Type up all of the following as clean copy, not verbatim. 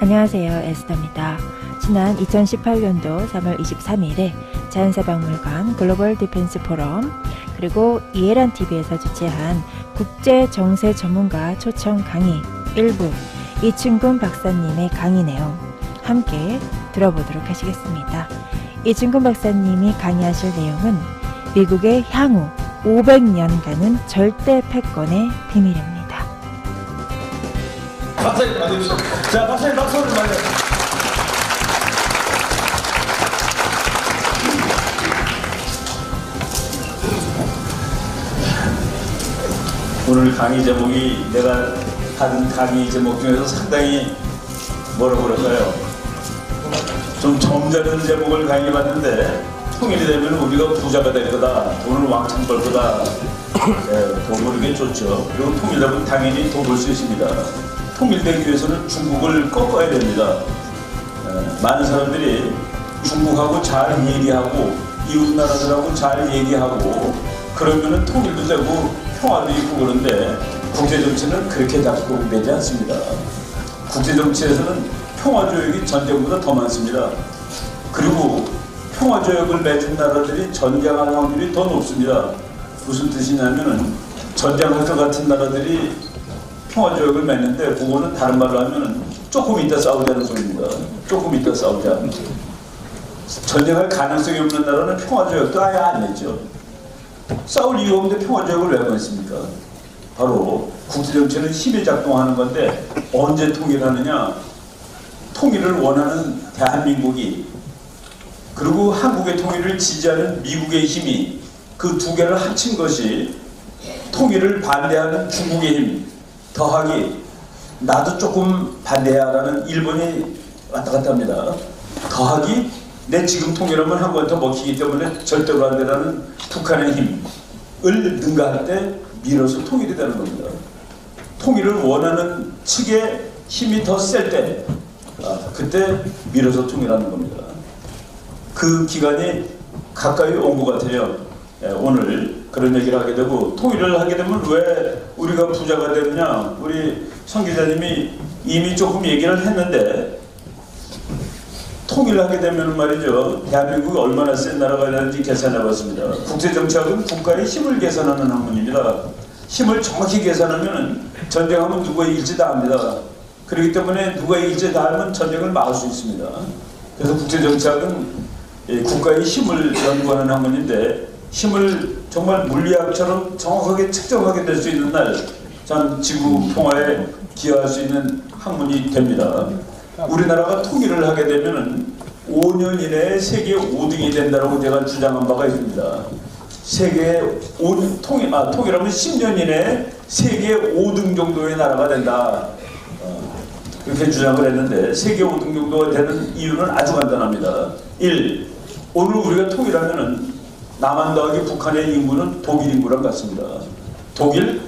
안녕하세요, 에스더입니다. 지난 2018년도 3월 23일에 자연사박물관 글로벌 디펜스 포럼 그리고 이해란TV에서 주최한 국제정세 전문가 초청 강의 일부 이춘근 박사님의 강의 내용 함께 들어보도록 하시겠습니다. 이춘근 박사님이 강의하실 내용은 미국의 향후 500년간은 절대 패권의 비밀입니다. 박사님 맞으십시오. 자, 박사님 박수를 맞아요. 오늘 강의 제목이 내가 한 강의 제목 중에서 상당히 뭐라고 그럴까요? 좀 점잖은 제목을 강의해봤는데 통일이 되면 우리가 부자가 될 거다. 돈을 왕창 벌 거다. 돈 버는 게 좋죠. 그리고 통일되면 당연히 돈 벌 수 있습니다. 통일되기 위해서는 중국을 꺾어야 됩니다. 많은 사람들이 중국하고 잘 얘기하고 이웃 나라들하고 잘 얘기하고 그러면은 통일도 되고 평화도 있고 그런데 국제정치는 그렇게 작동되지 않습니다. 국제정치에서는 평화조약이 전쟁보다 더 많습니다. 그리고 평화조약을 맺은 나라들이 전쟁할 확률이 더 높습니다. 무슨 뜻이냐면은 전쟁할 것 같은 나라들이 평화조약을 맺는데 그거는 다른 말로 하면 조금 이따 싸우자는 소리입니다. 조금 이따 싸우자. 전쟁할 가능성이 없는 나라는 평화조약도 아예 안 맺죠. 싸울 이유가 없는데 평화조약을 왜 맺습니까? 바로 국제정치는 힘이 작동하는 건데 언제 통일하느냐? 통일을 원하는 대한민국이 그리고 한국의 통일을 지지하는 미국의 힘이 그 두 개를 합친 것이 통일을 반대하는 중국의 힘 더하기 나도 조금 반대야라는 일본이 왔다 갔다 합니다. 더하기 내 지금 통일하면 한국한테 먹히기 때문에 절대로 안 되라는 북한의 힘을 능가할 때 밀어서 통일이 되는 겁니다. 통일을 원하는 측의 힘이 더 셀 때 그때 밀어서 통일하는 겁니다. 그 기간이 가까이 온 것 같아요. 오늘 그런 얘기를 하게 되고 통일을 하게 되면 왜 우리가 부자가 되느냐 우리 성 기자님이 이미 조금 얘기를 했는데 통일을 하게 되면 말이죠 대한민국이 얼마나 센 나라가 되는지 계산해 봤습니다. 국제정치학은 국가의 힘을 계산하는 학문입니다. 힘을 정확히 계산하면 전쟁하면 누가 이길지 다 압니다. 그렇기 때문에 누가 이길지 다 알면 전쟁을 막을 수 있습니다. 그래서 국제정치학은 국가의 힘을 연구하는 학문인데 힘을 정말 물리학처럼 정확하게 측정하게 될 수 있는 날 참 지구 평화에 기여할 수 있는 학문이 됩니다. 우리나라가 통일을 하게 되면은 5년 이내에 세계 5등이 된다고 제가 주장한 바가 있습니다. 세계 통일하면 10년 이내에 세계 5등 정도의 나라가 된다. 그렇게 주장을 했는데 세계 5등 정도가 되는 이유는 아주 간단합니다. 1. 오늘 우리가 통일하면은 남한 더하기 북한의 인구는 독일 인구랑 같습니다. 독일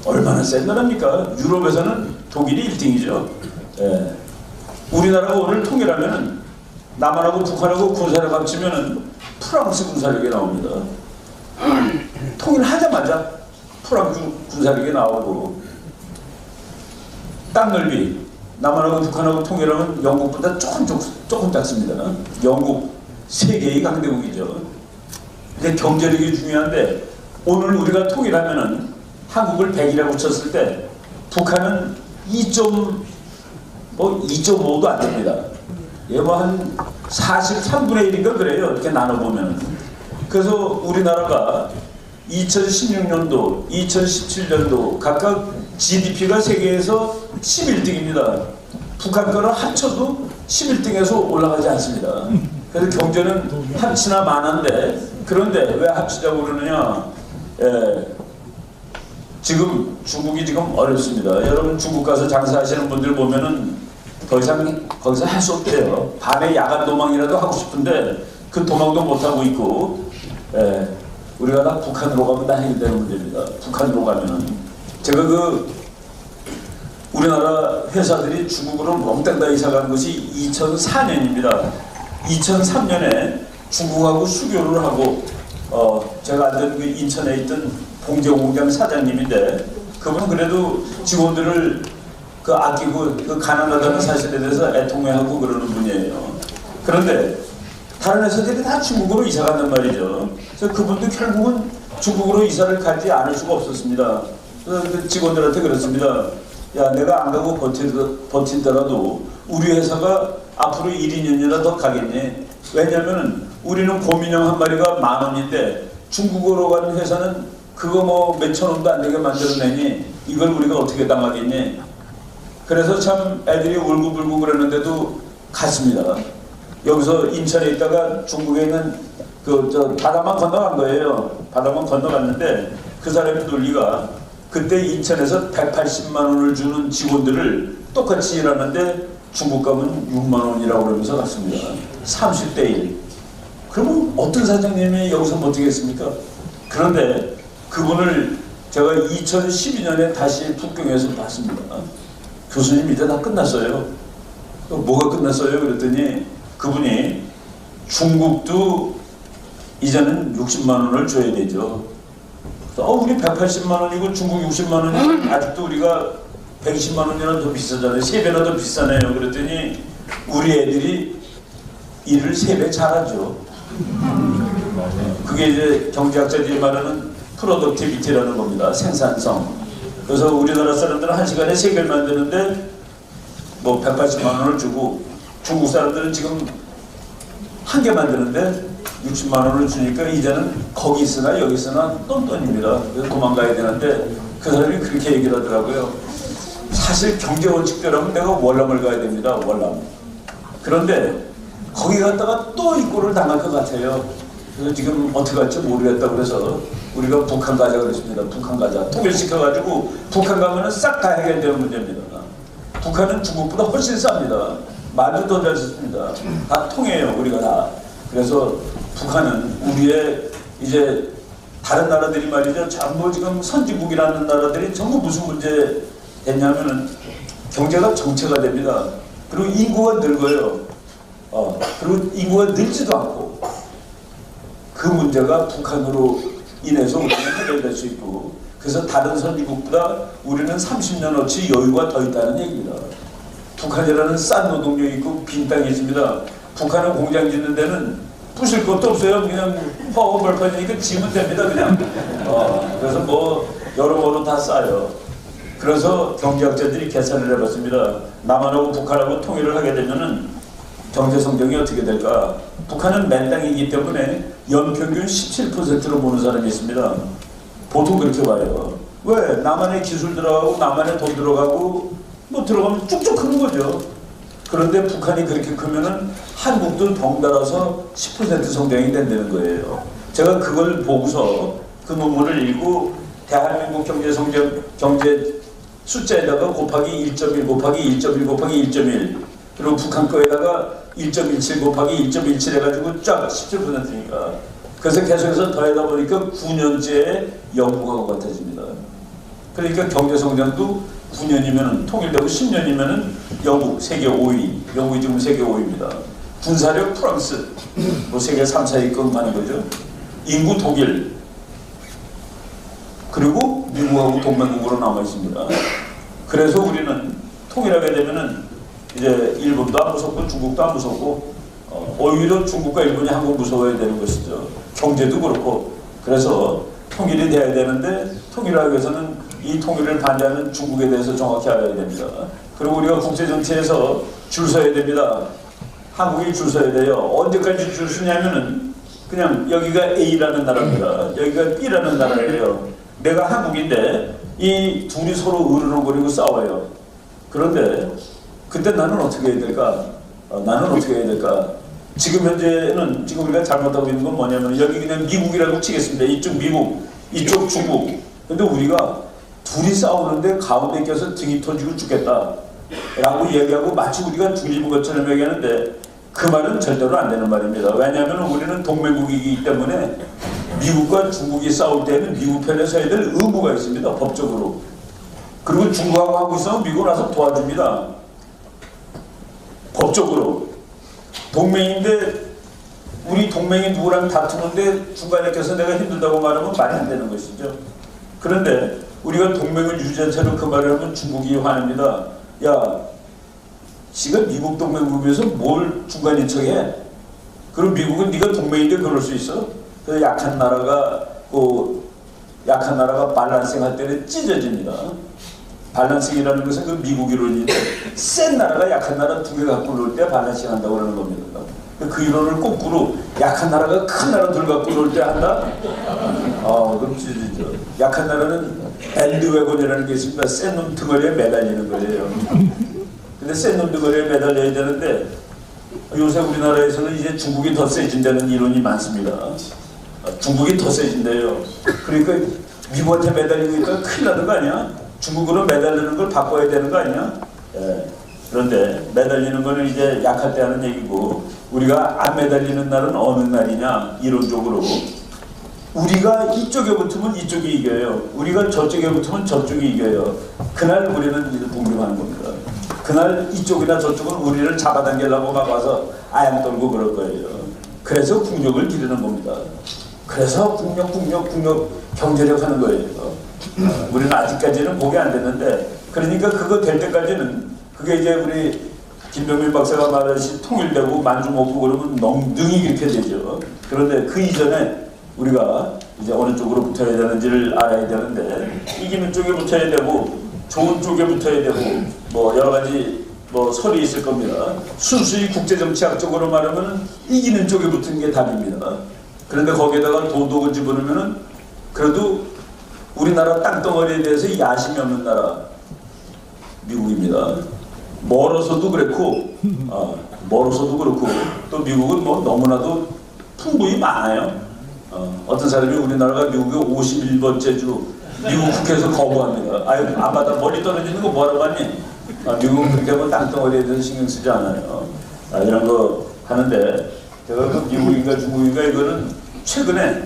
얼마나 센 나라입니까? 유럽에서는 독일이 1등이죠. 우리나라가 오늘 통일하면은 남한하고 북한하고 군사력 합치면은 프랑스 군사력이 나옵니다. 통일하자마자 프랑스 군사력이 나오고 땅 넓이 남한하고 북한하고 통일하면 영국보다 조금 작습니다. 영국 세계의 강대국이죠. 근데 경제력이 중요한데 오늘 우리가 통일하면은 한국을 100이라고 쳤을 때 북한은 2.5도 안 됩니다. 뭐 한 43분의 1인가 그래요. 이렇게 나눠보면. 그래서 우리나라가 2016년도, 2017년도 각각 GDP가 세계에서 11등입니다. 북한 거는 합쳐도 11등에서 올라가지 않습니다. 그래서 경제는 합치나 마나인데 그런데 왜 합치자고 그러느냐? 지금 중국이 지금 어렵습니다. 여러분 중국 가서 장사하시는 분들 보면은 더 이상 거기서 할 수 없대요. 밤에 야간 도망이라도 하고 싶은데 그 도망도 못 하고 있고, 우리가 다 북한으로 가면 다 해결되는 문제입니다. 북한으로 가면은 제가 우리나라 회사들이 중국으로 멍땅 다 이사 간 것이 2004년입니다. 2003년에 중국하고 수교를 하고 제가 알던 그 인천에 있던 봉제 공장 사장님인데 그분은 그래도 직원들을 그 아끼고 그 가난하다는 사실에 대해서 애통해하고 그러는 분이에요. 그런데 다른 회사들이 다 중국으로 이사 간단 말이죠. 그래서 그분도 결국은 중국으로 이사를 가지 않을 수가 없었습니다. 그래서 그 직원들한테 그랬습니다. 야, 내가 안 가고 버틴더라도 우리 회사가 앞으로 1, 2년이나 더 가겠니? 왜냐면 우리는 곰인형 한 마리가 10,000원인데 중국으로 가는 회사는 그거 뭐 몇천 원도 안 되게 만들어내니 이걸 우리가 어떻게 당하겠니? 그래서 참 애들이 울고불고 그랬는데도 갔습니다. 여기서 인천에 있다가 중국에 있는 바다만 건너간 거예요. 바다만 건너갔는데 그 사람의 논리가 그때 인천에서 180만 원을 주는 직원들을 똑같이 일하는데 중국 가면 6만 원이라고 그러면서 갔습니다. 30대 1. 그러면 어떤 사장님이 여기서 못하겠습니까? 그런데 그분을 제가 2012년에 다시 북경에서 봤습니다. 교수님 이제 다 끝났어요. 뭐가 끝났어요? 그랬더니 그분이 중국도 이제는 60만 원을 줘야 되죠. 우리 180만 원이고 중국 60만 원이고 아직도 우리가 120만 원이나 더 비싸잖아요. 3배나 더 비싸네요. 그랬더니 우리 애들이 일을 3배 잘하죠. 그게 이제 경제학자들이 말하는 프로덕티비티라는 겁니다. 생산성. 그래서 우리나라 사람들은 1시간에 3개를 만드는데 뭐 180만 원을 주고 중국 사람들은 지금 1개 만드는데 60만 원을 주니까 이제는 거기 있으나 여기 있으나 똔똔입니다. 그래서 도망가야 되는데 그 사람이 그렇게 얘기를 하더라고요. 사실 경제 원칙대로면 내가 월남을 가야 됩니다. 월남. 그런데 거기 갔다가 또 이 꼴을 당할 것 같아요. 그래서 지금 어떻게 할지 모르겠다 그래서 우리가 북한 가자 그랬습니다. 북한 가자. 통일시켜가지고 북한 가면은 싹 다 해결되는 문제입니다. 북한은 중국보다 훨씬 쌉니다. 말도 더 잘 듣습니다. 다 통해요. 우리가 다. 그래서 북한은 우리의 이제 다른 나라들이 말이죠. 전부 지금 선진국이라는 나라들이 전부 무슨 문제 됐냐면은 경제가 정체가 됩니다. 그리고 인구가 늙어요. 그리고 인구가 늘지도 않고 그 문제가 북한으로 인해서 우리는 해결될 수 있고 그래서 다른 선진국보다 우리는 30년어치 여유가 더 있다는 얘기입니다. 북한이라는 싼 노동력이 있고 빈 땅이 있습니다. 북한은 공장 짓는 데는 부실 것도 없어요. 그냥 허허 벌판이니까 지면 됩니다. 그냥. 그래서 뭐 여러모로 다 싸요. 그래서 경제학자들이 계산을 해봤습니다. 남한하고 북한하고 통일을 하게 되면은 경제 성장이 어떻게 될까? 북한은 맨 땅이기 때문에 연평균 17%로 보는 사람이 있습니다. 보통 그렇게 봐요. 왜? 남한의 기술 들어가고 남한의 돈 들어가고 뭐 들어가면 쭉쭉 크는 거죠. 그런데 북한이 그렇게 크면은 한국도 덩달아서 10% 성장이 된다는 거예요. 제가 그걸 보고서 그 논문을 읽고 대한민국 경제 성장 경제 숫자에다가 곱하기 1.1 곱하기 1.1 곱하기 1.1 그리고 북한 거에다가 1.17 곱하기 1.17 해가지고 쫙 17%니까 그래서 계속해서 더하다 보니까 9년째의 영국하고 같아집니다. 그러니까 경제 성장도 9년이면 통일되고 10년이면 영국 세계 5위, 영국이 지금 세계 5위입니다. 군사력 프랑스, 뭐 세계 3, 4위권 가는 거죠. 인구 독일, 그리고 미국하고 동맹국으로 남아 있습니다. 그래서 우리는 통일하게 되면은 이제 일본도 안 무섭고 중국도 안 무섭고 오히려 중국과 일본이 한국 무서워야 되는 것이죠. 경제도 그렇고 그래서 통일이 돼야 되는데 통일하기 위해서는 이 통일을 반대하는 중국에 대해서 정확히 알아야 됩니다. 그리고 우리가 국제정치에서 줄 서야 됩니다. 한국이 줄 서야 돼요. 언제까지 줄 서냐면은 그냥 여기가 A라는 나라입니다. 여기가 B라는 나라예요. 내가 한국인데 이 둘이 서로 으르렁거리고 싸워요. 그런데 그때 나는 어떻게 해야 될까? 나는 어떻게 해야 될까? 지금 현재는 지금 우리가 잘못하고 있는 건 뭐냐면 여기 그냥 미국이라고 치겠습니다. 이쪽 미국, 이쪽 중국. 근데 우리가 둘이 싸우는데 가운데 껴서 등이 터지고 죽겠다 라고 얘기하고 마치 우리가 중립인 것처럼 얘기하는데 그 말은 절대로 안 되는 말입니다. 왜냐하면 우리는 동맹국이기 때문에 미국과 중국이 싸울 때는 미국 편에 서야 될 의무가 있습니다. 법적으로. 그리고 중국하고 하고 있으면 미국 와서 도와줍니다. 법적으로. 동맹인데 우리 동맹이 누구랑 다투는데 중간에 껴서 내가 힘들다고 말하면 말이 안 되는 것이죠. 그런데 우리가 동맹을 유지한 채로 그 말을 하면 중국이 화냅니다. 야, 지가 미국 동맹국에서 뭘 중간인 척해? 그럼 미국은 네가 동맹인데 그럴 수 있어? 그 약한 나라가 밸런싱 할 때는 찢어집니다. 밸런싱이라는 것은 그 미국 이론인데 센 나라가 약한 나라 두 개 갖고 놀 때 밸런싱 한다고 그러는 겁니다. 그 이론을 거꾸로 약한 나라가 큰 나라 둘 갖고 놀 때 한다? 그럼 찢어지죠. 약한 나라는 밴드웨건이라는 게 있습니다. 센 놈 등어리에 매달리는 거예요. 근데 센 놈 등어리에 매달려야 되는데 요새 우리나라에서는 이제 중국이 더 세진다는 이론이 많습니다. 중국이 더 세진대요. 그러니까 미국한테 매달리니까 큰일 나는 거 아니야? 중국으로 매달리는 걸 바꿔야 되는 거 아니야? 예. 그런데 매달리는 거는 이제 약할 때 하는 얘기고, 우리가 안 매달리는 날은 어느 날이냐? 이론적으로 우리가 이쪽에 붙으면 이쪽이 이겨요. 우리가 저쪽에 붙으면 저쪽이 이겨요. 그날 우리는 공격하는 겁니다. 그날 이쪽이나 저쪽은 우리를 잡아당기려고 막 와서 아양 떨고 그럴 거예요. 그래서 국력을 기르는 겁니다. 그래서 국력 경제력 하는 거예요. 우리는 아직까지는 보기 안 됐는데, 그러니까 그거 될 때까지는, 그게 이제 우리 김병민 박사가 말하듯이 통일되고 만주 먹고 그러면 능이 그렇게 되죠. 그런데 그 이전에 우리가 이제 어느 쪽으로 붙어야 되는지를 알아야 되는데, 이기는 쪽에 붙어야 되고 좋은 쪽에 붙어야 되고 뭐 여러 가지 뭐 설이 있을 겁니다. 순수히 국제정치학적으로 말하면 이기는 쪽에 붙은 게 답입니다. 그런데 거기에다가 도덕을 집어넣으면은 그래도 우리나라 땅덩어리에 대해서 야심이 없는 나라 미국입니다. 멀어서도 그렇고 또 미국은 뭐 너무나도 풍부히 많아요. 어떤 사람이 우리나라가 미국의 51번째 주 미국 국회에서 거부합니다. 아유, 안 받아. 머리 떨어지는 거 뭐라고 하니? 미국은 그렇게 하면 땅덩어리에 대해서 신경 쓰지 않아요. 이런 거 하는데, 제가 그 미국인가 중국인가 이거는 최근에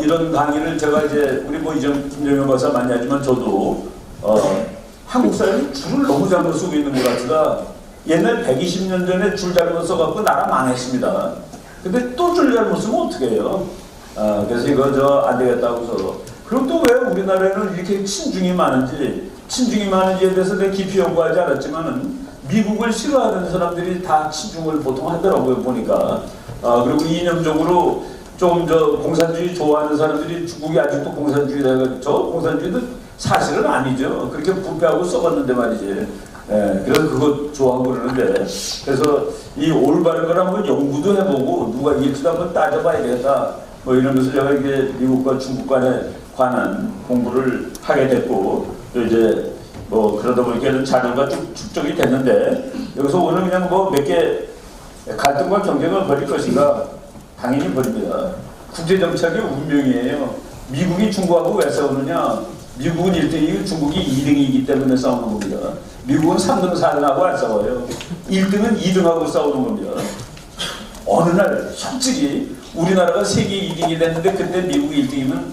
이런 강의를 제가 이제 우리 뭐 김정현 박사 많이 하지만 저도 한국 사람이 줄을 너무 잘못 쓰고 있는 것 같다. 옛날 120년 전에 줄 잘못 써갖고 나라 망했습니다. 근데 또 줄 잘못 쓰면 어떻게 해요? 그래서 이거 안 되겠다고서. 그럼 또 왜 우리나라에는 이렇게 친중이 많은지에 대해서 내가 깊이 연구하지 않았지만은 미국을 싫어하는 사람들이 다 친중을 보통 하더라고요, 보니까. 그리고 이념적으로 좀 공산주의 좋아하는 사람들이 중국이 아직도 공산주의다. 저 공산주의도 사실은 아니죠. 그렇게 부패하고 썩었는데 말이지. 그래서 그거 좋아하고 그러는데, 그래서 이 올바른 걸 한번 연구도 해보고 누가 이길지도 한번 따져봐야 되겠다. 뭐 이러면서 제가 이게 미국과 중국 간에 관한 공부를 하게 됐고, 또 이제 뭐 그러다 보니까 자료가 쭉 축적이 됐는데, 여기서 오늘 그냥 뭐 몇 개 갈등과 경쟁을 벌일 것인가? 당연히 벌입니다. 국제정치학의 운명이에요. 미국이 중국하고 왜 싸우느냐? 미국은 1등이고 중국이 2등이기 때문에 싸우는 겁니다. 미국은 3등 4등하고 안 싸워요. 1등은 2등하고 싸우는 겁니다. 어느 날 솔직히 우리나라가 세계 2등이 됐는데 그때 미국이 1등이면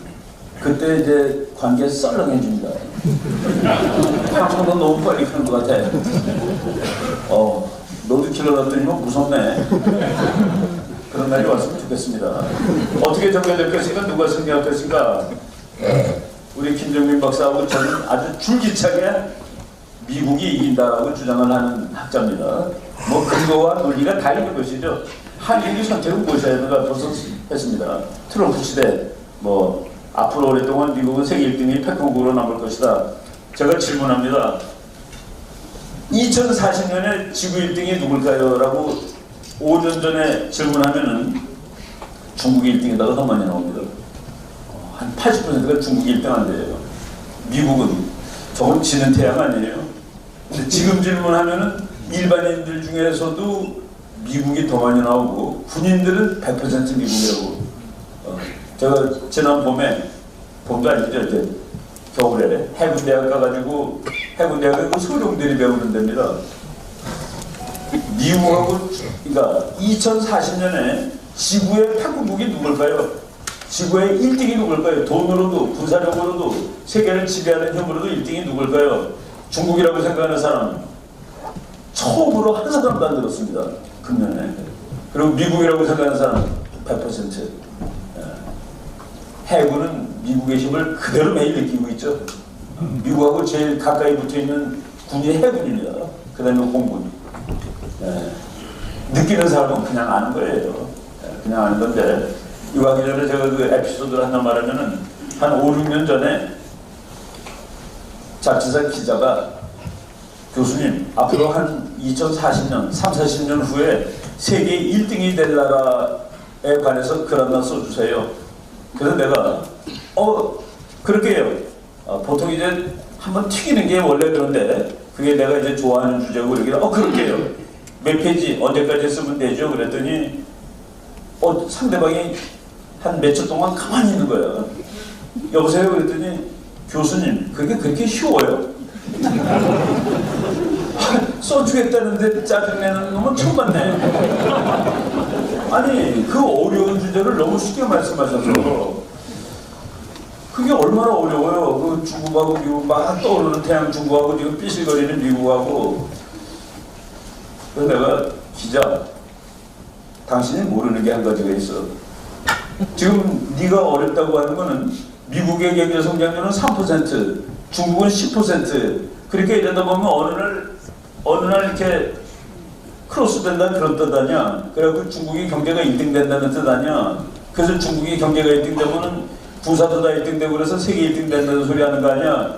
그때 이제 관계 썰렁해집니다. 방송도 너무 빨리 하는 것 같아. 너도 길러놨더니만 무섭네. 그런 날이 왔으면 좋겠습니다. 어떻게 정리될 것인가, 누가 승리할 것인가. 우리 김정민 박사하고 저는 아주 줄기차게 미국이 이긴다라고 주장을 하는 학자입니다. 뭐 근거와 논리가 다 있는 것이죠. 한국이 선택은 무엇이어야 되는가 벌써 했습니다. 트럼프 시대 뭐 앞으로 오랫동안 미국은 세계 1등이 패권국으로 남을 것이다. 제가 질문합니다. 2040년에 지구 1등이 누굴까요? 라고 5년 전에 질문하면은 중국이 1등에다가 더 많이 나옵니다. 한 80%가 중국이 1등 한대요. 미국은 저건 지는 태양 아니에요. 근데 지금 질문하면은 일반인들 중에서도 미국이 더 많이 나오고 군인들은 100% 미국이라고. 제가 지난 봄도 아니죠, 이제 겨울에 해군대학 가가지고 해군대학은 소룡들이 배우는 데입니다. 미국하고 그러니까 2040년에 지구의 패권국이 누굴까요? 지구의 1등이 누굴까요? 돈으로도 군사력으로도 세계를 지배하는 힘으로도 1등이 누굴까요? 중국이라고 생각하는 사람 처음으로 한 사람도 안 들었습니다. 금년에. 그리고 미국이라고 생각하는 사람 100%. 해군은 미국의 힘을 그대로 매일 느끼고 있죠. 미국하고 제일 가까이 붙어있는 군이 해군입니다. 그 다음에 공군. 예. 느끼는 사람은 그냥 아는 거예요. 예. 그냥 아는 건데, 이거 하기 전에 제가 그 에피소드를 하나 말하면은, 한 5, 6년 전에 잡지사 기자가 교수님, 앞으로 한 2040년, 3, 40년 후에 세계 1등이 될 나라에 관해서 글 하나 써주세요. 그래서 내가, 그렇게 해요. 보통 이제 한번 튀기는 게 원래 그런데, 그게 내가 이제 좋아하는 주제고, 이렇게, 그렇게 해요. 몇 페이지, 언제까지 쓰면 되죠? 그랬더니, 상대방이 한 몇 초 동안 가만히 있는 거예요. 여보세요? 그랬더니, 교수님, 그게 그렇게 쉬워요? 써주겠다는데 짜증내는 놈은 처음 봤네. 아니, 그 어려운 주제를 너무 쉽게 말씀하셔서, 그게 얼마나 어려워요. 그 중국하고 미국 막 떠오르는 태양 중국하고 지금 삐실거리는 미국하고. 그래서 내가 기자, 당신이 모르는 게 한 가지가 있어. 지금 네가 어렵다고 하는 거는 미국의 경제 성장률은 3%, 중국은 10%. 그렇게 이러다 보면 어느 날 이렇게 크로스 된다는 그런 뜻 아니야. 그래갖고 중국이 경제가 1등 된다는 뜻 아니야. 그래서 중국이 경제가 1등 되면은 부사도 다 1등 되고 그래서 세계 1등 된다는 소리 하는 거 아니야.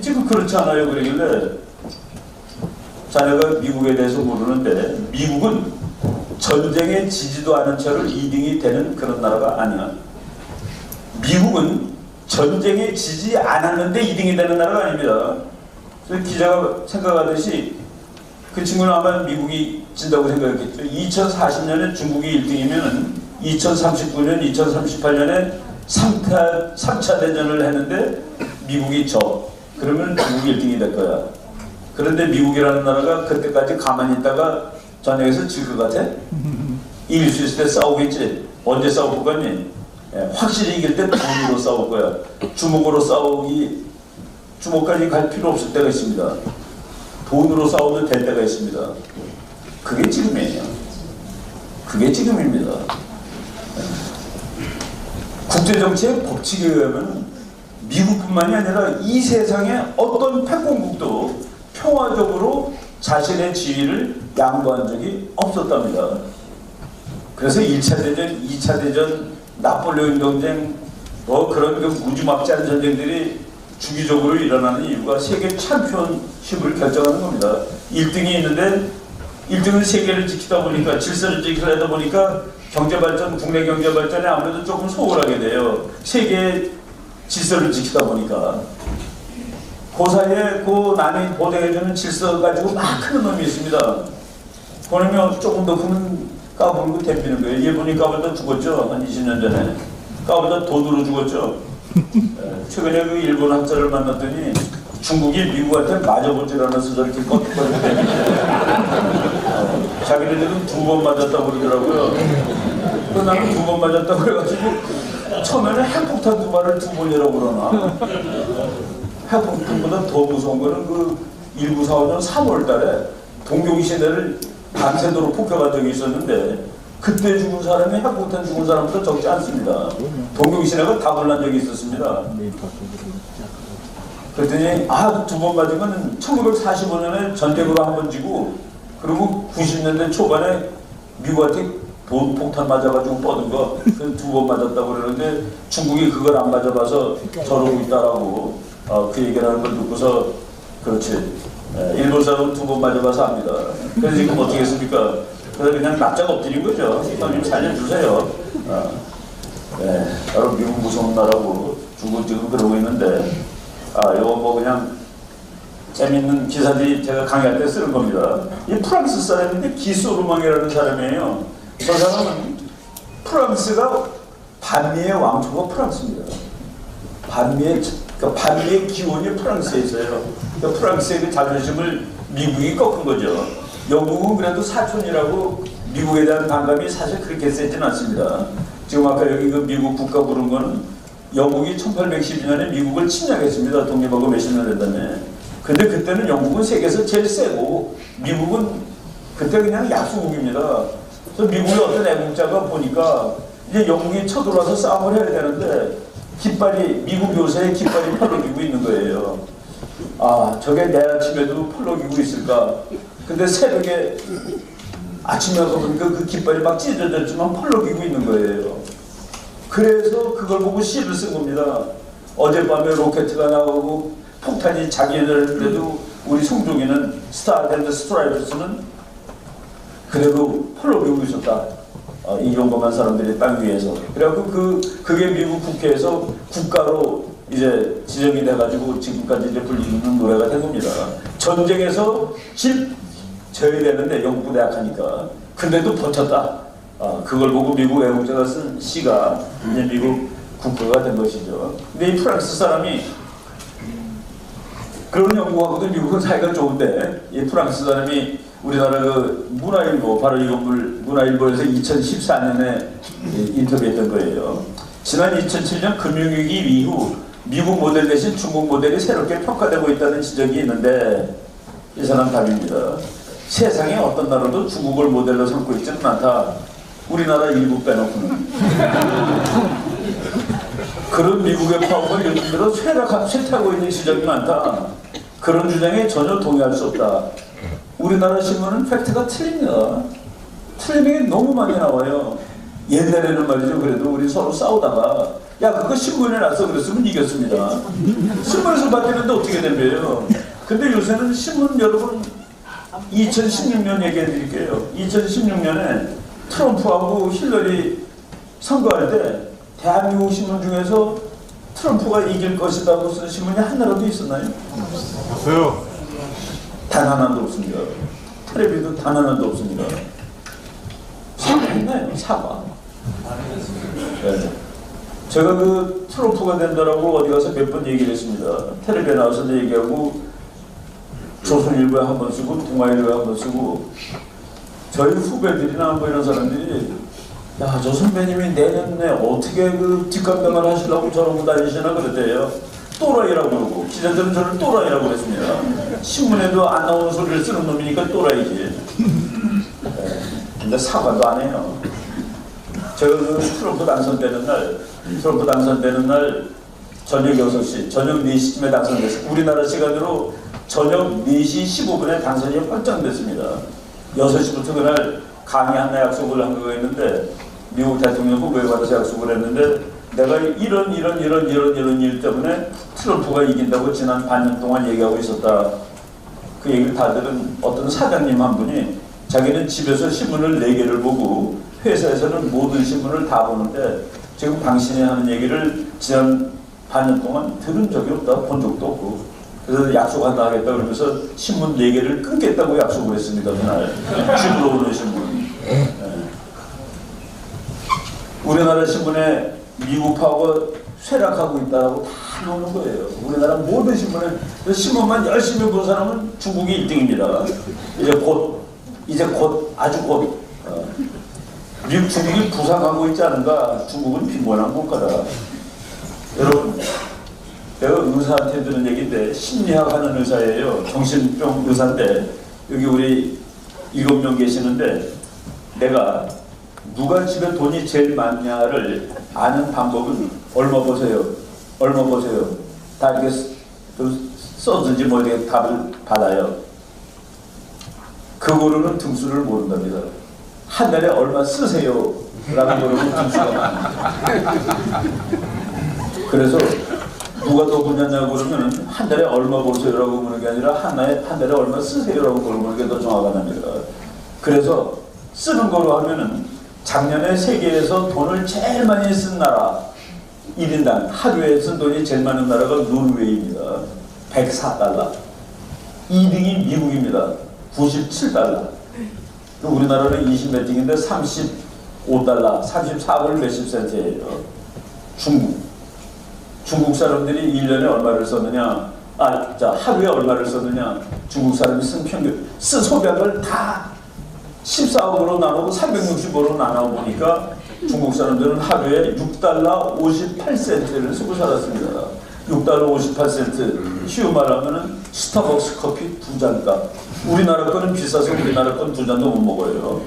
지금 그렇지 않아요. 그러길래 자네가 미국에 대해서 모르는데 미국은 전쟁에 지지도 않은 채로 2등이 되는 그런 나라가 아니야. 미국은 전쟁에 지지 않았는데 2등이 되는 나라가 아닙니다. 그래서 기자가 생각하듯이 그 친구는 아마 미국이 진다고 생각했겠죠. 2040년에 중국이 1등이면 2039년, 2038년에 3차 대전을 했는데 미국이 져. 그러면 중국이 1등이 될 거야. 그런데 미국이라는 나라가 그때까지 가만히 있다가 전쟁에서 질 것 같아? 이길 수 있을 때 싸우겠지. 언제 싸울 거니? 확실히 이길 때 돈으로 싸울 거야. 주먹으로 주먹까지 갈 필요 없을 때가 있습니다. 돈으로 싸워도 될 때가 있습니다. 그게 지금이에요. 그게 지금입니다. 국제정치의 법칙에 의하면 미국뿐만이 아니라 이 세상의 어떤 패권국도 평화적으로 자신의 지위를 양보한 적이 없었답니다. 그래서 1차 대전, 2차 대전, 나폴레옹 전쟁, 그런 그 무지막지한 전쟁들이 주기적으로 일어나는 이유가 세계 챔피언십을 결정하는 겁니다. 1등이 있는데 1등은 세계를 지키다 보니까 질서를 지키다 보니까 경제발전, 국내 경제발전에 아무래도 조금 소홀하게 돼요. 세계의 질서를 지키다 보니까. 그 사이에 그 남이 보장해주는 질서 가지고 막 크는 놈이 있습니다. 그러면 조금 더 크면 까불고 댐비는 거예요. 일본이 까불다 죽었죠. 한 20년 전에. 까불다 돈으로 죽었죠. 최근에 그 일본 학자를 만났더니 중국이 미국한테 맞아볼 줄 알아서 저렇게 껐거든요. 자기네들은 2번 맞았다고 그러더라고요. 그래서 나는 2번 맞았다고 그래가지고 처음에는 핵폭탄 2발을 2번이라고 그러나 핵폭탄보다 더 무서운 거는 그 1945년 3월 달에 동경시내를 밤새도록 폭격한 적이 있었는데 그때 죽은 사람이 핵폭탄 죽은 사람보다 적지 않습니다. 동경시내가 다 불난 적이 있었습니다. 그랬더니 2번 맞은 건 1945년에 전쟁으로 한 번 지고 그리고 90년대 초반에 미국한테 폭탄 맞아가지고 뻗은 거 그 2번 맞았다고 그러는데 중국이 그걸 안 맞아봐서 저러고 있다라고 그 얘기를 하는 걸 듣고서 그렇지. 일본 사람은 2번 맞아봐서 압니다. 그래서 지금 어떻게 했습니까? 그래서 그냥 납작 엎드린 거죠. 형님 살려주세요. 여러분 미국 무서운 나라고 중국 지금 그러고 있는데 이거 뭐 그냥 재밌는 기사들이 제가 강의할 때 쓰는 겁니다. 이 프랑스 사람인데 기소르망이라는 사람이에요. 저 사람은 프랑스가 반미의 왕초가 프랑스입니다. 반미의 기원이 프랑스에 있어요. 그러니까 프랑스의 그 자존심을 미국이 꺾은 거죠. 영국은 그래도 사촌이라고 미국에 대한 반감이 사실 그렇게 세진 않습니다. 지금 아까 여기 그 미국 국가 부른 거는 영국이 1812년에 미국을 침략했습니다. 독립하고 몇십 년 됐다며. 근데 그때는 영국은 세계에서 제일 세고 미국은 그때 그냥 약소국입니다. 그래서 미국의 어떤 애국자가 보니까 이제 영국이 쳐들어와서 싸움을 해야 되는데 미국 요새의 깃발이 팔로 기고 있는 거예요. 아, 저게 내 아침에도 펄럭이고 있을까? 근데 새벽에 아침에 가서 보니까 그 깃발이 막 찢어졌지만 펄럭이고 있는 거예요. 그래서 그걸 보고 시를 쓴 겁니다. 어젯밤에 로켓가 나오고 폭탄이 자기네들인데도 우리 송종이는 스타 앤드 스트라이프스는 그래도 펄럭이고 있었다. 이 용감한 사람들이 땅 위에서. 그래갖고 그게 미국 국회에서 국가로 이제 지정이 돼가지고 지금까지 이제 불리는 노래가 된 겁니다. 전쟁에서 져야 되는데 영국보다 약하니까. 근데도 버텼다. 그걸 보고 미국 애국자가 쓴 시가 이제 미국 국가가 된 것이죠. 근데 이 프랑스 사람이 그런 영국하고도 미국은 사이가 좋은데 이 프랑스 사람이 우리나라 그 문화일보, 바로 이건 문화일보에서 2014년에 인터뷰했던 거예요. 지난 2007년 금융위기 이후 미국 모델 대신 중국 모델이 새롭게 평가되고 있다는 지적이 있는데 이 사람 답입니다. 세상에 어떤 나라도 중국을 모델로 삼고 있지는 않다. 우리나라 일부 빼놓고는. 그런 미국의 파워가 요즘 들어 쇠퇴하고 있는 시절이 많다. 그런 주장에 전혀 동의할 수 없다. 우리나라 신문은 팩트가 틀립니다. 틀린 게 너무 많이 나와요. 옛날에는 말이죠. 그래도 우리 서로 싸우다가 야 그거 신문에 났어 그랬으면 이겼습니다. 신문에서 바뀌는데 어떻게 된 거예요? 근데 요새는 신문 여러분 2016년 얘기해 드릴게요. 2016년에 트럼프하고 힐러리 선거할 때 대한민국 신문 중에서 트럼프가 이길 것이라고 쓴 신문이 하나라도 있었나요? 없어요. 단 하나도 없습니다. 텔레비도 단 하나도 없습니다. 사과했나요? 사과. 네. 제가 그 트럼프가 된다라고 어디 가서 몇 번 얘기를 했습니다. 텔레비에 나와서 얘기하고 조선일보에 한 번 쓰고 동아일보에 한 번 쓰고 저희 후배들이나 뭐 이런 사람들이 야, 저 선배님이 내년에 어떻게 그 뒷감당을 하시려고 저러고 다니시나 그랬대요. 또라이라고 그러고 기자들은 저를 또라이라고 그랬습니다. 신문에도 안 나오는 소리를 쓰는 놈이니까 또라이지. 네. 근데 사과도 안 해요. 제가 그 트럼프 당선되는 날 저녁 6시, 저녁 4시쯤에 당선됐어요. 우리나라 시간으로 저녁 4시 15분에 당선이 확정됐습니다. 6시부터 그날 강의 하나 약속을 한 거가 있는데 미국 대통령 후보에 받아서 약속을 했는데 내가 이런 일 때문에 트럼프가 이긴다고 지난 반년 동안 얘기하고 있었다. 그 얘기를 다 들은 어떤 사장님 한 분이 자기는 집에서 신문을 4개를 보고 회사에서는 모든 신문을 다 보는데 지금 당신이 하는 얘기를 지난 반년 동안 들은 적이 없다. 본 적도 없고. 그래서 약속한다 하겠다 그러면서 신문 4개를 끊겠다고 약속을 했습니다. 그날 집으로 오는 신문. 네. 우리나라 신문에 미국 파워가 쇠락하고 있다고 다 나오는 거예요. 우리나라 모든 신문에 신문만 열심히 본 사람은 중국이 1등입니다. 이제 곧 아주 곧 미국 중국이 부상하고 있지 않은가. 중국은 빈곤한 국가다. 여러분 내가 의사한테 들은 얘기인데 심리학 하는 의사예요. 정신병 의사인데 여기 우리 7명 계시는데 내가 누가 집에 돈이 제일 많냐를 아는 방법은 얼마 보세요. 다 이렇게 써든지 뭐 이렇게 답을 받아요. 그거로는 등수를 모른답니다. 한 달에 얼마 쓰세요 라는 거로는 등수가 많습니다. 그래서 누가 더 보냐고 그러면 한 달에 얼마 보세요라고 보는 게 아니라 한 달에 얼마 쓰세요라고 물어보는 게 더 정확합니다. 그래서 쓰는 거로 하면은 작년에 세계에서 돈을 제일 많이 쓴 나라 1인당 하루에 쓴 돈이 제일 많은 나라가 노르웨이입니다. 104달러. 2등이 미국입니다. 97달러. 우리나라는 20몇 등인데 35달러, 34불 몇십 센트예요. 중국 사람들이 1년에 얼마를 썼느냐, 하루에 얼마를 썼느냐, 중국 사람이 쓴 평균, 소비한 걸 다 14억으로 나누고 365로 나눠보니까 중국 사람들은 하루에 6달러 58센트를 쓰고 살았습니다. 6달러 58센트. 쉬운 말하면은 스타벅스 커피 2잔 값. 우리나라 거는 비싸서 우리나라 건 2잔도 못 먹어요.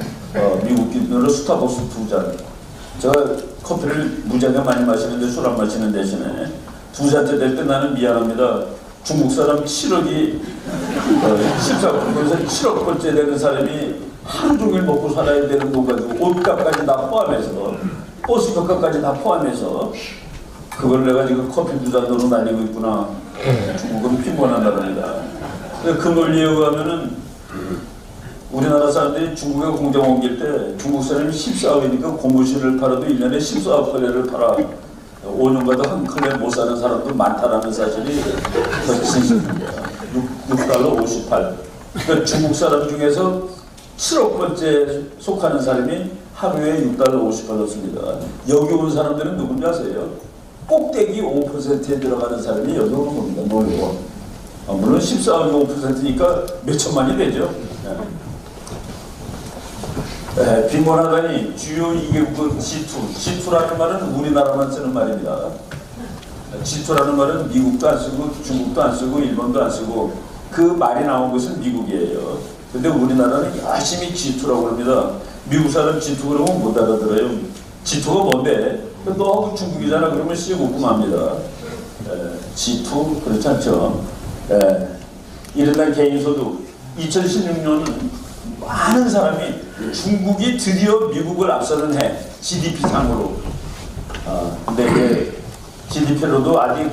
미국 기준으로 스타벅스 2잔. 제가 커피를 무지하게 많이 마시는데 술 안 마시는 대신에 2잔째 될 때 나는 미안합니다. 중국 사람 7억이 14억, 그래서 7억 번째 되는 사람이 하루 종일 먹고 살아야 되는 돈 가지고 옷값까지 다 포함해서 버스 값까지 다 포함해서 그걸 내가 지금 커피 두 잔으로 날리고 있구나. 중국은 빈곤한 나라입니다. 그 논리에 의하면은 우리나라 사람들이 중국에 공장 옮길 때 중국 사람이 14억이니까 고무신을 팔아도 1년에 14컬레를 팔아 5년마다 한 컬레 못 사는 사람도 많다라는 사실이 진실입니다. 6달러 58. 그러니까 중국 사람 중에서 7억 번째 속하는 사람이 하루에 6달러 58을 씁니다. 여기 온 사람들은 누군지 아세요? 꼭대기 5%에 들어가는 사람이 여기 오는 겁니다. 놀고. 물론 14억이 5%니까 몇 천만이 되죠. 빈곤하다니 주요 2개국은 G2라는 말은 우리나라만 쓰는 말입니다. G2라는 말은 미국도 안 쓰고 중국도 안 쓰고 일본도 안 쓰고 그 말이 나온 것은 미국이에요. 근데 우리나라는 열심히 G2라고 합니다. 미국 사람 G2 그러면 못 알아들어요. G2가 뭔데? 너하고 중국이잖아 그러면 씌우고 맙니다. G2 그렇지 않죠. 이른날 개인소득 2016년은 많은 사람이 중국이 드디어 미국을 앞서는 해 GDP 상으로. 근데 이제 GDP로도 아직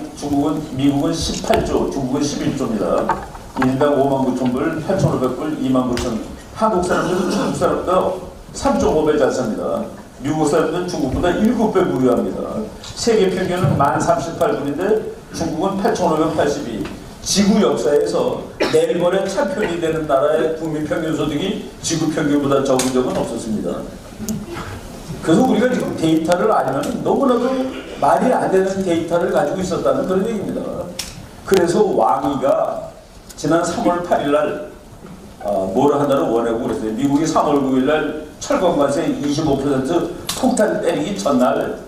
미국은 18조, 중국은 11조입니다. 1인당 59,000불, 8,500불, 29,000. 한국 사람들은 중국 사람보다 3.5배 잘 삽니다. 미국 사람들은 중국보다 7배 부유합니다. 세계 평균은 1038불인데 중국은 8,582. 지구 역사에서 멜번의 챔피언이 되는 나라의 국민 평균 소득이 지구 평균보다 적은 적은 없었습니다. 그래서 우리가 지금 데이터를 알면 너무나도 말이 안 되는 데이터를 가지고 있었다는 그런 얘기입니다. 그래서 왕이가 지난 3월 8일 날 뭐를 하나를 원하고 그랬어요. 미국이 3월 9일 날 철강관세 25% 폭탄 때리기 전날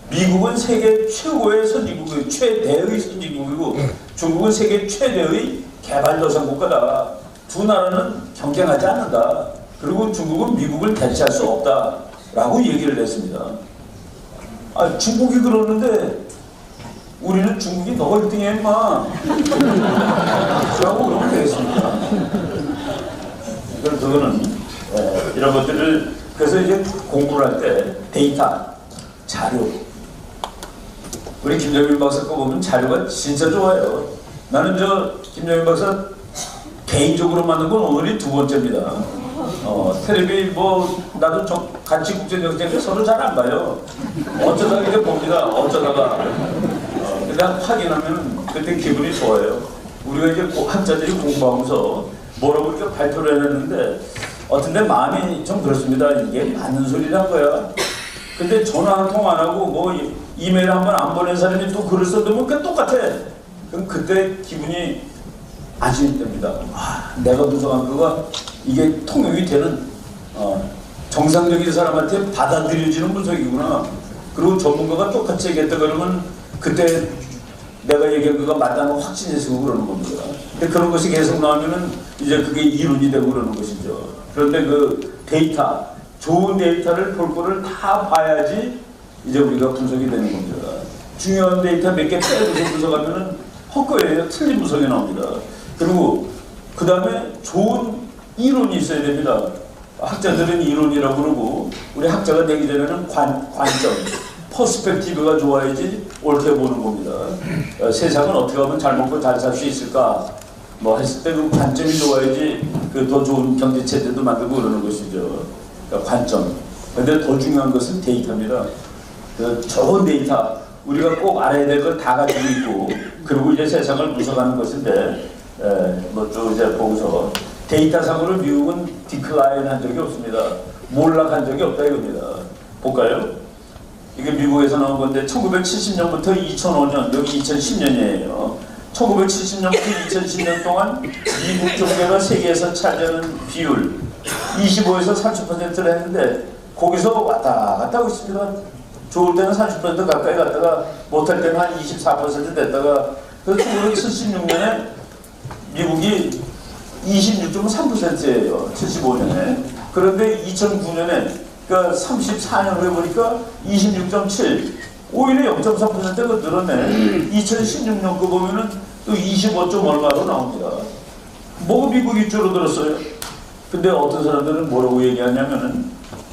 미국은 세계 최고의 선진국이고 최대의 선진국이고 중국은 세계 최대의 개발도상국가다. 두 나라는 경쟁하지 않는다. 그리고 중국은 미국을 대체할 수 없다. 라고 얘기를 했습니다. 중국이 그러는데 우리는 중국이 너 1등이야 임마. 라고 그러면 되겠습니다. 그거는 이런 것들을 그래서 이제 공부를 할 때 데이터, 자료 우리 김정민 박사 거 보면 자료가 진짜 좋아요. 나는 김정민 박사 개인적으로 만든 건 오늘이 두 번째입니다. 텔레비 나도 같이 국제정치인데 서로 잘 안 봐요. 어쩌다가 이제 봅니다. 어쩌다가. 근데 확인하면 그때 기분이 좋아요. 우리가 이제 학자들이 공부하면서 뭐라고 이렇게 발표를 해냈는데 어떤데 마음이 좀 그렇습니다. 이게 맞는 소리란 거야. 근데 전화 한 통 안 하고 이메일 한 번 안 보낸 사람이 또 글을 써두면 그게 똑같아. 그럼 그때 기분이 안심이 됩니다. 내가 분석한 거가 이게 통용이 되는 정상적인 사람한테 받아들여지는 분석이구나. 그리고 전문가가 똑같이 얘기했다 그러면 그때 내가 얘기한 거가 맞다는 확신이 있고 그러는 겁니다. 근데 그런 것이 계속 나오면은 이제 그게 이론이 되고 그러는 것이죠. 그런데 그 데이터, 좋은 데이터를 볼 거를 다 봐야지 이제 우리가 분석이 되는 겁니다. 중요한 데이터 몇 개 빼고서 분석하면은 헛거예요. 틀린 분석이 나옵니다. 그리고 그 다음에 좋은 이론이 있어야 됩니다. 학자들은 이론이라고 그러고 우리 학자가 되기 전에는 관점, 퍼스펙티브가 좋아야지 옳게 보는 겁니다. 세상은 어떻게 하면 잘 먹고 잘 살 수 있을까? 했을 때 그 관점이 좋아야지 그 더 좋은 경제 체제도 만들고 그러는 것이죠. 그러니까 관점. 근데 더 중요한 것은 데이터입니다. 좋은 데이터, 우리가 꼭 알아야 될 걸 다 가지고 있고, 그리고 이제 세상을 분석하는 것인데, 쭉 이제 보고서 데이터상으로 미국은 디클라인 한 적이 없습니다. 몰락한 적이 없다 이겁니다. 볼까요? 이게 미국에서 나온 건데 1970년부터 2005년, 여기 2010년이에요. 1970년부터 2010년 동안 미국 경제가 세계에서 차지하는 비율 25에서 30%를 했는데 거기서 왔다 갔다 하고 있습니다. 좋을 때는 30% 가까이 갔다가 못할 때는 한 24% 됐다가 그래서 1976년에 미국이 26.3%예요. 75년에. 그런데 2009년에 그러니까 34년 후에 보니까 26.7 오히려 0.3%가 늘었네. 2016년 거 보면은 또 25점 얼마로 나옵니다. 뭐 미국이 줄어들었어요. 근데 어떤 사람들은 뭐라고 얘기하냐면은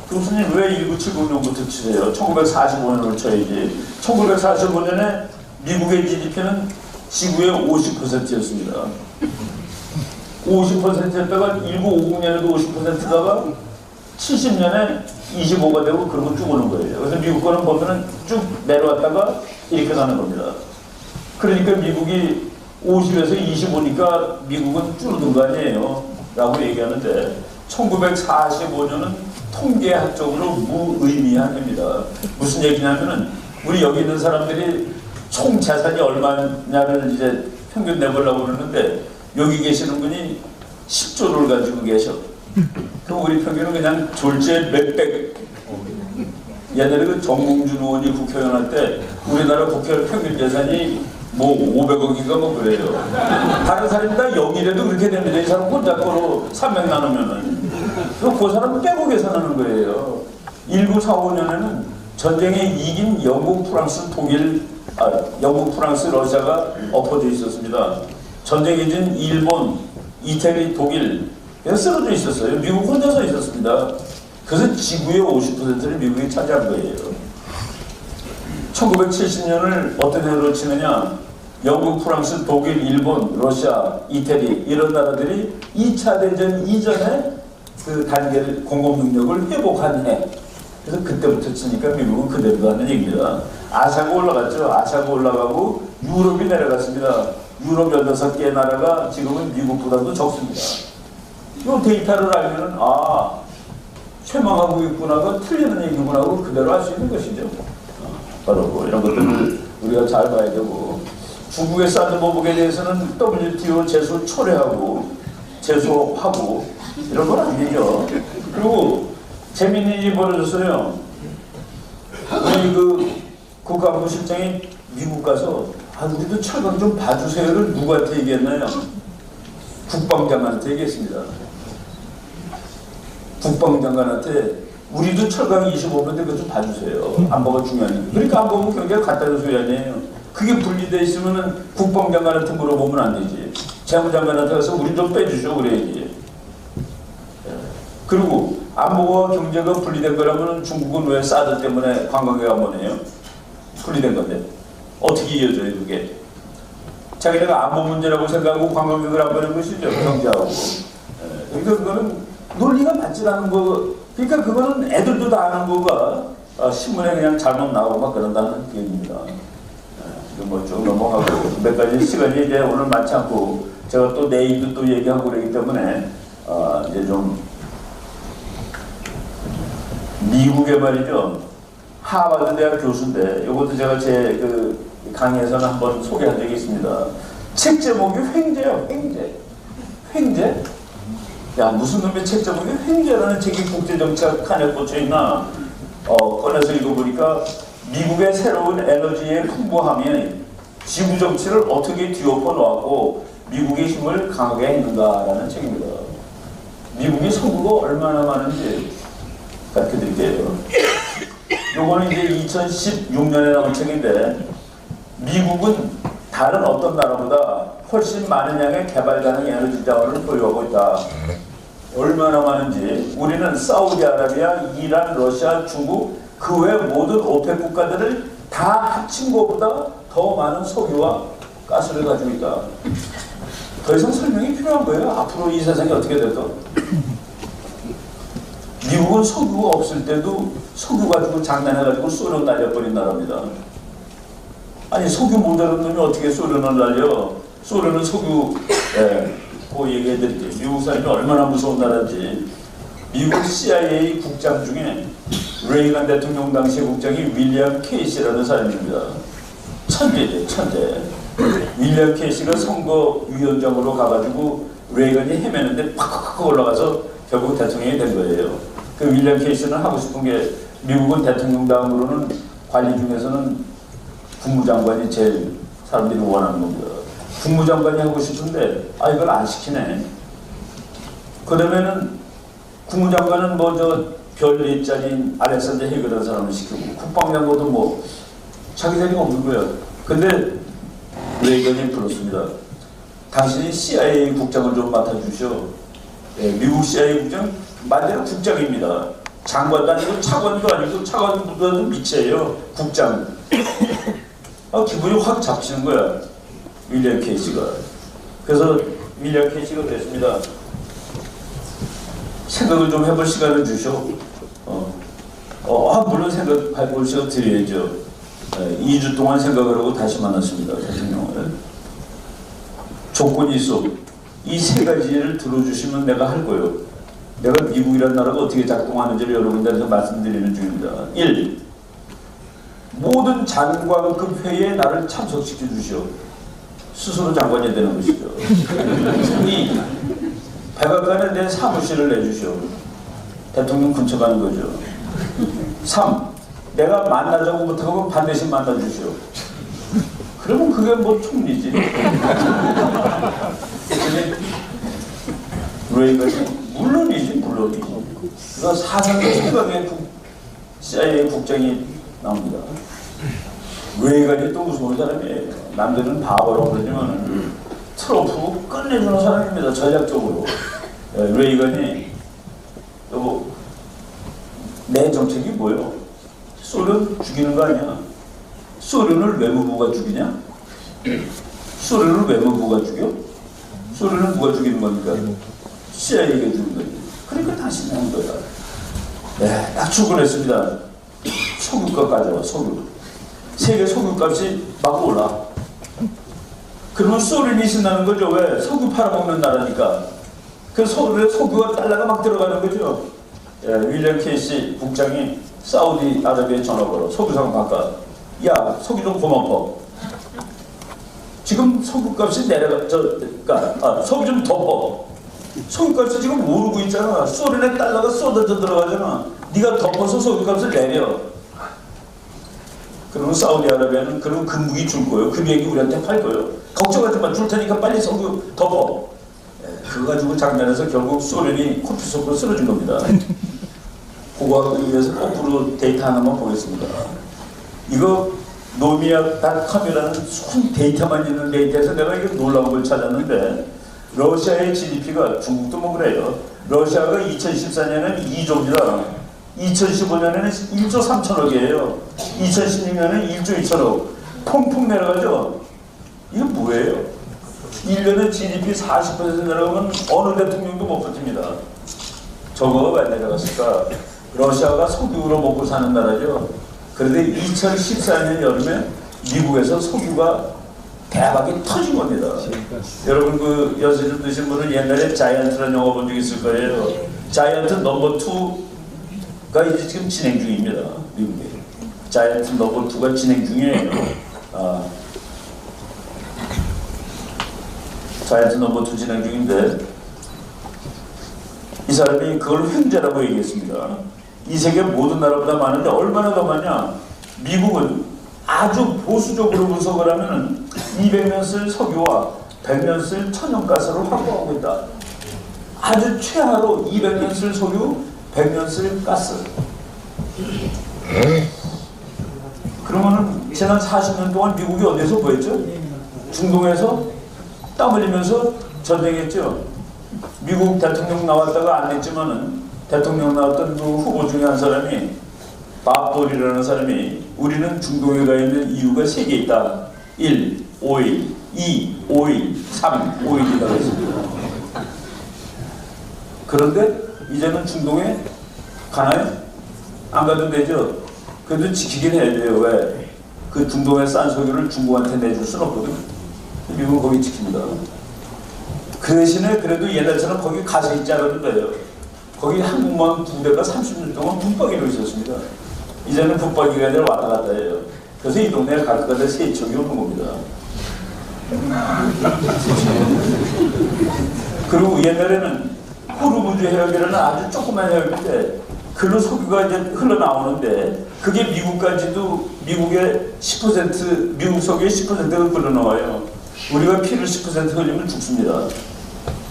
교수님 왜 1970년부터 치세요? 1945년을 쳐야지. 1945년에 미국의 GDP는 지구의 50%였습니다. 50%였다가 1950년에도 50%다가 70년에 25가 되고 그러고 쭉 오는 거예요. 그래서 미국 거는 보면은 쭉 내려왔다가 이렇게 가는 겁니다. 그러니까 미국이 50에서 25니까 미국은 줄어든 거 아니에요 라고 얘기하는데 1945년은 통계학적으로 무의미한 해입니다. 무슨 얘기냐면은 우리 여기 있는 사람들이 총 재산이 얼마냐를 이제 평균 내보려고 그러는데 여기 계시는 분이 10조를 가지고 계셔. 그럼 우리 평균은 그냥 졸제 몇백. 옛날에 그 정몽준 의원이 국회의원 할 때 우리나라 국회의원 평균 재산이 뭐 500억인가 뭐 그래요. 다른 사람이 다 0이라도 그렇게 됩니다. 이 사람 혼자 거로 300 나누면은. 그 사람은 빼고 계산하는 거예요. 1945년에는 전쟁에 이긴 영국, 프랑스, 독일, 영국, 프랑스, 러시아가 엎어져 있었습니다. 전쟁에 진 일본, 이태리, 독일 쓰러져 있었어요. 미국 혼자서 있었습니다. 그래서 지구의 50%를 미국이 차지한 거예요. 1970년을 어떤 해로 치느냐? 영국, 프랑스, 독일, 일본, 러시아, 이태리 이런 나라들이 2차 대전 이전에 그 단계를 공급 능력을 회복한 해. 그래서 그때부터 치니까 미국은 그대로 가는 얘기입니다. 아시아가 올라갔죠. 아시아가 올라가고 유럽이 내려갔습니다. 유럽 16개 나라가 지금은 미국보다도 적습니다. 이 데이터를 알면은 쇠망하고 있구나가 틀리는 얘기구나 하고 그대로 알 수 있는 것이죠. 바로 뭐 이런 것들을 우리가 잘 봐야 되고 중국의 산드보복에 대해서는 WTO 제소 철회하고 제소하고 이런 건 아니죠. 그리고 재미있는 일이 벌어졌어요. 우리 그 국가안보 실장이 미국 가서 우리도 철강 좀 봐주세요를 누구한테 얘기했나요? 국방장관한테 얘기했습니다. 국방장관한테 우리도 철강 25%인데 그거 좀 봐주세요. 안보가 중요하니까. 그러니까 안보는 경제가 갖다는 소리 아니에요. 그게 분리되어 있으면은 국방장관한테 물어보면 안 되지. 재무장관한테 가서 우리 좀 빼주죠 그래야지. 그리고 안보와 경제가 분리된 거라면 중국은 왜 사드 때문에 관광객 안 보내요? 분리된 건데 어떻게 이어져요 그게? 자기네가 안보 문제라고 생각하고 관광객을 안 보내는 것이죠. 경제하고. 그러니까 그거는 논리가 맞지 않은 거. 그러니까 그거는 애들도 다 아는 거가 신문에 그냥 잘못 나오고 막 그런다는 얘기입니다. 뭐 좀 넘어가고 몇 가지 시간이 이제 오늘 많지 않고 제가 또 내일도 또 얘기하고 그러기 때문에 이제 좀 미국에 말이죠. 하버드 대학 교수인데 이것도 제가 제 그 강의에서는 한번 소개한 적이 있습니다. 책 제목이 횡재요. 횡재? 야 무슨 놈의 책 제목이 횡재라는 책이 국제정책 칸에 꽂혀있나 꺼내서 읽어보니까 미국의 새로운 에너지의 풍부함이 지구 정치를 어떻게 뒤엎어 놓았고 미국의 힘을 강하게 했는가라는 책입니다. 미국의 석유가 얼마나 많은지 밝혀드릴게요. 요거는 이제 2016년에 나온 책인데 미국은 다른 어떤 나라보다 훨씬 많은 양의 개발 가능 에너지 자원을 보유하고 있다. 얼마나 많은지 우리는 사우디아라비아, 이란, 러시아, 중국 그 외 모든 오펙 국가들을 다 합친 것보다 더 많은 석유와 가스를 가지고 있다. 더 이상 설명이 필요한 거예요. 앞으로 이 세상이 어떻게 될까? 미국은 석유가 없을 때도 석유 가지고 장난해가지고 소련 날려버린 나라입니다. 아니 석유 모자란 놈이 어떻게 소련을 날려? 소련은 석유 그 얘기해드릴게요. 미국 사람이 얼마나 무서운 나라인지. 미국 CIA 국장 중에 레이건 대통령 당시 국장이 윌리엄 케이시라는 사람입니다. 천재죠, 천재. 윌리엄 케이시가 선거위원장으로 가가지고 레이건이 헤매는데 팍팍 올라가서 결국 대통령이 된 거예요. 그 윌리엄 케이시는 하고 싶은 게 미국은 대통령 다음으로는 관리 중에서는 국무장관이 제일 사람들이 원하는 겁니다. 국무장관이 하고 싶은데 이걸 안 시키네. 그러면은 국무장관은 뭐 저 별일자리인 알렉산더 헤이그라는 사람을 시키고 국방장관도 뭐 자기 자리가 없는 거예요. 근데 레이건이 불렀습니다. 당신이 CIA 국장을 좀 맡아주시오. 예, 미국 CIA 국장 말대로 국장입니다. 장관도 아니고 차관도 아니고 차관보다도 밑이에요. 국장. 기분이 확 잡히는 거야. 윌리엄 케이시가. 그래서 윌리엄 케이시가 그랬습니다. 생각을 좀 해볼 시간을 주시오. 물론 생각해볼 시간 드려야죠. 2주 동안 생각을 하고 다시 만났습니다. 대통령을. 조건이 있어. 이 세 가지를 들어주시면 내가 할 거예요. 내가 미국이라는 나라가 어떻게 작동하는지를 여러분들한테 말씀드리는 중입니다. 1. 모든 장관급 회의에 나를 참석시켜 주시오. 스스로 장관이 되는 것이죠. 2. 백악관에 내 사무실을 내주시오. 대통령 근처 가는 거죠. 3. 내가 만나자고 못하고 반드시 만나주시오. 그러면 그게 뭐 총리지. 물론이지. 그래서 사상 최강의 CIA 국장이 나옵니다. 레이건이 또 무서운 사람이에요. 남들은 바보라고 그러지만 트럼프 끝내주는 사람입니다. 전략적으로. 레이건이 내 정책이 뭐예요? 소련 죽이는 거 아니야? 소련을 외무부가 죽이냐? 소련을 외무부가 죽여? 소련을 누가 죽이는 겁니까? CIA가 죽인 거지. 그러니까 다시 나온 거야. 네, 딱 출근했습니다. 석유값 가져와, 석유. 세계 석유값이 막 올라. 그러면 소련이 신나는 거죠. 왜? 석유 팔아먹는 나라니까. 그 석유가 달러가 막 들어가는 거죠. 윌리엄 케이시 국장이 사우디아라비아에 전화 걸어. 석유상 바꿔. 야, 석유 좀 고마워. 지금 석유값이 석유 좀 덮어. 석유값이 지금 오르고 있잖아. 소련의 달러가 쏟아져 들어가잖아. 네가 덮어서 석유값을 내려. 그러면 사우디아라비아는 그러면 그 무기 줄 거예요. 그 비행기 우리한테 팔 거예요. 걱정하지 마. 줄 테니까 빨리 석유 덮어. 그거 가지고 장난해서 결국 소련이 코피 속으로 쓰러진 겁니다. 그거 하기 위해서 거꾸로 데이터 하나만 보겠습니다. 이거 노미아닷컴이라는 손 데이터만 있는 데이터에서 내가 이거 놀라운 걸 찾았는데 러시아의 GDP가 중국도 뭐 그래요. 러시아가 2014년에는 2조입니다. 2015년에는 1조 3천억이에요. 2016년에는 1조 2천억. 퐁퐁 내려가죠. 이거 뭐예요? 1년에 GDP 40% 내려가면 어느 대통령도 못 버팁니다. 저거 왜 내려갔을까? 러시아가 석유로 먹고 사는 나라죠. 그런데 2014년 여름에 미국에서 석유가 대박이 터진 겁니다. 여러분 그 연세 좀 드신 분은 옛날에 자이언트라는 영화 본 적 있을 거예요. 자이언트 넘버 2가 이제 지금 진행 중입니다. 미국에. 자이언트 넘버 2가 진행 중이에요. 자이언트 넘버 2 진행 중인데 이 사람이 그걸 횡재라고 얘기했습니다. 이 세계 모든 나라보다 많은데 얼마나 더 많냐? 미국은 아주 보수적으로 분석을 하면 200년 쓸 석유와 100년 쓸 천연가스를 확보하고 있다. 아주 최하로 200년 쓸 석유, 100년 쓸 가스. 그러면은 지난 40년 동안 미국이 어디서 보였죠? 중동에서 땀 흘리면서 전쟁했죠. 미국 대통령 나왔다가 안 됐지만은 대통령 나왔던 그 후보 중에 한 사람이 밥돌이라는 사람이 우리는 중동에 가 있는 이유가 3개 있다. 1. 오일 2. 오일 3. 오일이라고 했습니다. 그런데 이제는 중동에 가나요? 안 가도 되죠? 그래도 지키긴 해야 돼요. 왜? 그 중동의 싼 석유를 중국한테 내줄 수는 없거든. 미국은 거기 지킵니다. 그 대신에 그래도 옛날처럼 거기 가서 있지 않아도 돼요. 거기 한국만 부대가 30년 동안 붙박이로 있었습니다. 이제는 붙박이가 아니라 왔다 갔다 해요. 그래서 이 동네에 갈 때마다 세척이 오는 겁니다. 그리고 옛날에는 호르무즈 해역이라는 아주 조그만 해역인데 글로 석유가 이제 흘러나오는데 그게 미국까지도 미국의 10% 미국 석유의 10%가 흘러나와요. 우리가 피를 10% 흘리면 죽습니다.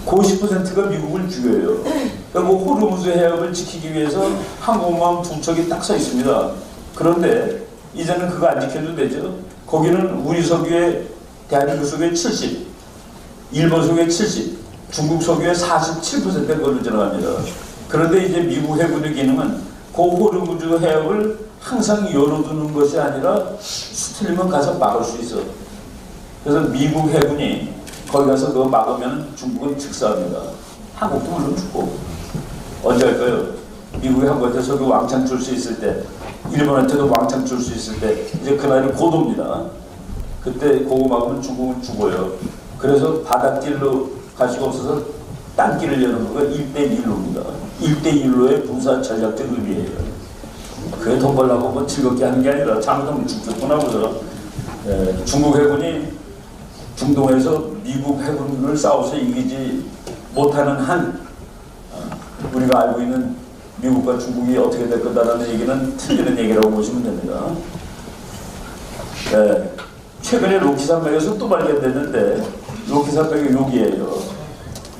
그 10%가 미국을 죽여요. 그러니까 그 호르무즈 해역을 지키기 위해서 항공모함 2척이 딱 서 있습니다. 그런데 이제는 그거 안 지켜도 되죠. 거기는 우리 석유의 대한민국 석유의 70, 일본 석유의 70, 중국 석유의 47%인 걸로 들어갑니다. 그런데 이제 미국 해군의 기능은 그 호르무즈 해역을 항상 열어두는 것이 아니라 수틀리면 가서 막을 수 있어. 그래서 미국 해군이 거기 가서 그거 막으면 중국은 즉사합니다. 한국도 물론 죽고. 언제 할까요? 미국이 한국한테 석유 왕창 줄 수 있을 때, 일본한테도 왕창 줄 수 있을 때, 이제 그날이 고도입니다. 그때 그거 막으면 중국은 죽어요. 그래서 바닷길로 갈 수가 없어서 땅길을 여는 거가 1대1로입니다. 1대1로의 군사 전략적 의미예요. 그게 돈 벌려고 뭐 즐겁게 하는 게 아니라 잘못하면 죽겠구나 보죠. 중국 해군이 중동에서 미국 해군을 싸워서 이기지 못하는 한 우리가 알고 있는 미국과 중국이 어떻게 될 거다라는 얘기는 틀리는 얘기라고 보시면 됩니다. 최근에 로키 산맥에서 또 발견됐는데 로키 산맥이 여기예요.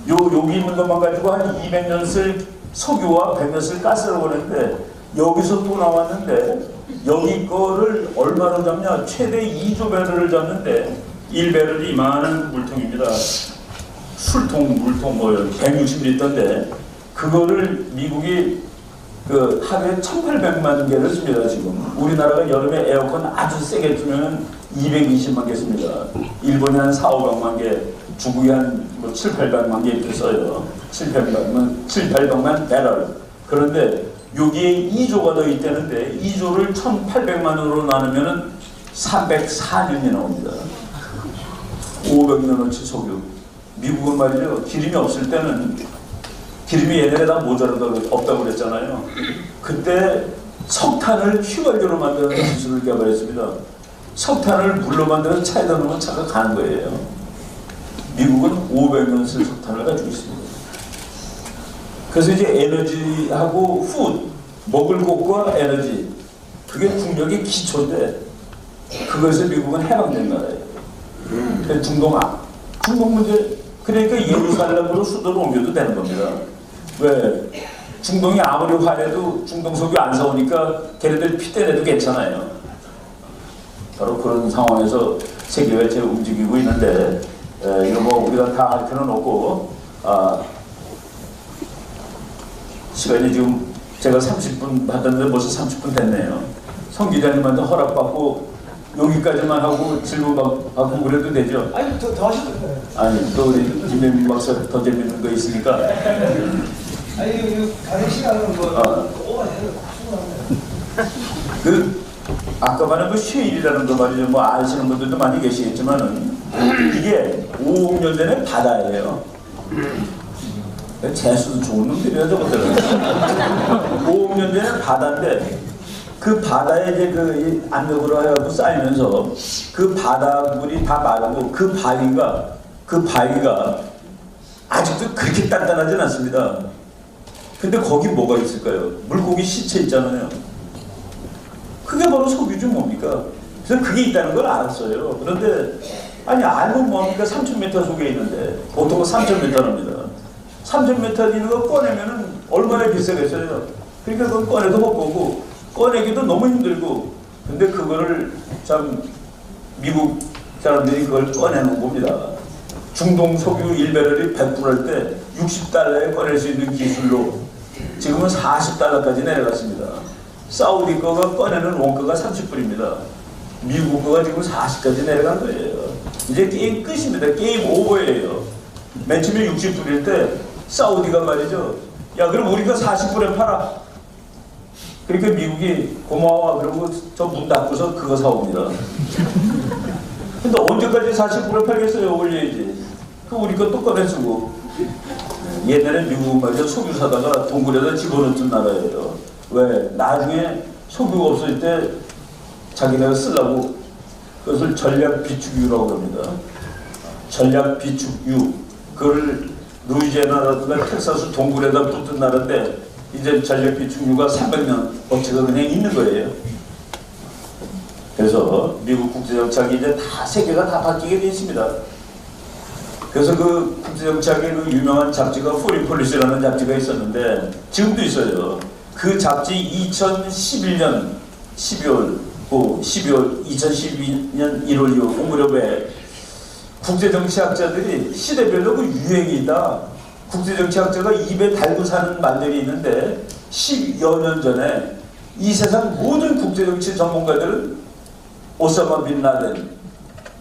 여기 있는 것만 가지고 한 200년 쓸 석유와 100년 쓸 가스를 보냈는데 여기서 또 나왔는데 여기 거를 얼마로 잡냐? 최대 2조 배럴을 잡는데 1배럴이 이만한 물통입니다. 술통, 물통 뭐 160리터인데 그거를 미국이 그 하루에 1,800만 개를 씁니다. 지금 우리나라가 여름에 에어컨 아주 세게 틀면 220만 개 씁니다. 일본이 한 4,500만 개, 중국이 한 뭐 7,800만 개 이렇게 써요. 7,800만 배럴. 그런데 여기에 2조가 더 있다는데 2조를 1,800만으로 나누면은 304년이 나옵니다. 500년어치 석유. 미국은 말이죠. 기름이 없을 때는 기름이 얘네가 다 모자라다고 없다고 그랬잖아요. 그때 석탄을 휘발유로 만드는 기술을 개발했습니다. 석탄을 물로 만들어서 차에다 넣으면 차가 가는 거예요. 미국은 500년 쓸 석탄을 가지고 있습니다. 그래서 이제 에너지하고 푸드, 먹을 것과 에너지, 그게 국력의 기초인데 그것에서 미국은 해방된 나라예요. 중동 문제, 그러니까 예루살렘으로 수도를 옮겨도 되는 겁니다. 왜? 중동이 아무리 화내도 중동 석유 안 사오니까 걔네들 피 떼내도 괜찮아요. 바로 그런 상황에서 세계가 지금 움직이고 있는데 이거 뭐 우리가 다 할 필요는 없고 시간이 지금 제가 30분 받았는데 벌써 30분 됐네요. 성 기자님한테 허락받고 여기까지만 하고 질문 받고 그래도 되죠? 아니 더 하셔도 돼요. 아니 또 우리 김현민 박사 더 재밌는 거 있으니까. 아니 이 다른 시간은 뭐 오버해요. 그 아까 말한 그 쉐일이라는 거 말이죠. 뭐 아시는 분들도 많이 계시겠지만은 이게 5억 년 전에 바다예요. 재수도 좋은 놈들이야 저것들은. 5억 년 전에 바다인데 그 바다에 이제 그 압력으로 해갖고 쌓이면서 그 바닷물이 다 마르고 그 바위가 아직도 그렇게 단단하진 않습니다. 근데 거기 뭐가 있을까요? 물고기 시체 있잖아요. 그게 바로 석유죠 뭡니까? 그래서 그게 있다는 걸 알았어요. 그런데 아니 알고 뭐합니까? 3,000m 속에 있는데 보통은 3,000m랍니다. 3,000m 있는 거 꺼내면은 얼마나 비싸겠어요. 그러니까 그건 꺼내도 못 보고 꺼내기도 너무 힘들고 근데 그거를 참 미국 사람들이 그걸 꺼내는 겁니다. 중동 석유 1배럴이 100불 할 때 60달러에 꺼낼 수 있는 기술로 지금은 40달러까지 내려갔습니다. 사우디 거가 꺼내는 원가가 30불입니다. 미국 거가 지금 40까지 내려간 거예요. 이제 게임 끝입니다. 게임 오버예요. 맨 처음에 60불일 때 사우디가 말이죠. 야 그럼 우리가 40불에 팔아. 그러니까 미국이 고마워 그러고 저 문 닫고서 그거 사옵니다. 근데 언제까지 40불에 팔겠어요? 올려야지. 그 우리 거 또 꺼내쓰고. 옛날에 미국은 말이죠. 석유 사다가 동굴에다 집어넣던 나라예요. 왜? 나중에 석유가 없을 때 자기네가 쓰려고 그것을 전략 비축유라고 합니다. 전략 비축유. 그걸 루이지애나라든가 텍사스 동굴에다 붙은 나라인데 이제 전략 비축유가 300년 어치가 그냥 있는 거예요. 그래서 미국 국제정착이 이제 다 세계가 다 바뀌게 돼 있습니다. 그래서 그 국제정착의 그 유명한 잡지가 포린 폴리시라는 잡지가 있었는데 지금도 있어요. 그 잡지 2011년 12월 2012년 1월 이후 그 무렵에 국제정치학자들이 시대별로 그 유행이 있다. 국제정치학자가 입에 달고 사는 말들이 있는데 10여 년 전에 이 세상 모든 국제정치 전문가들은 오사마 빈 라덴,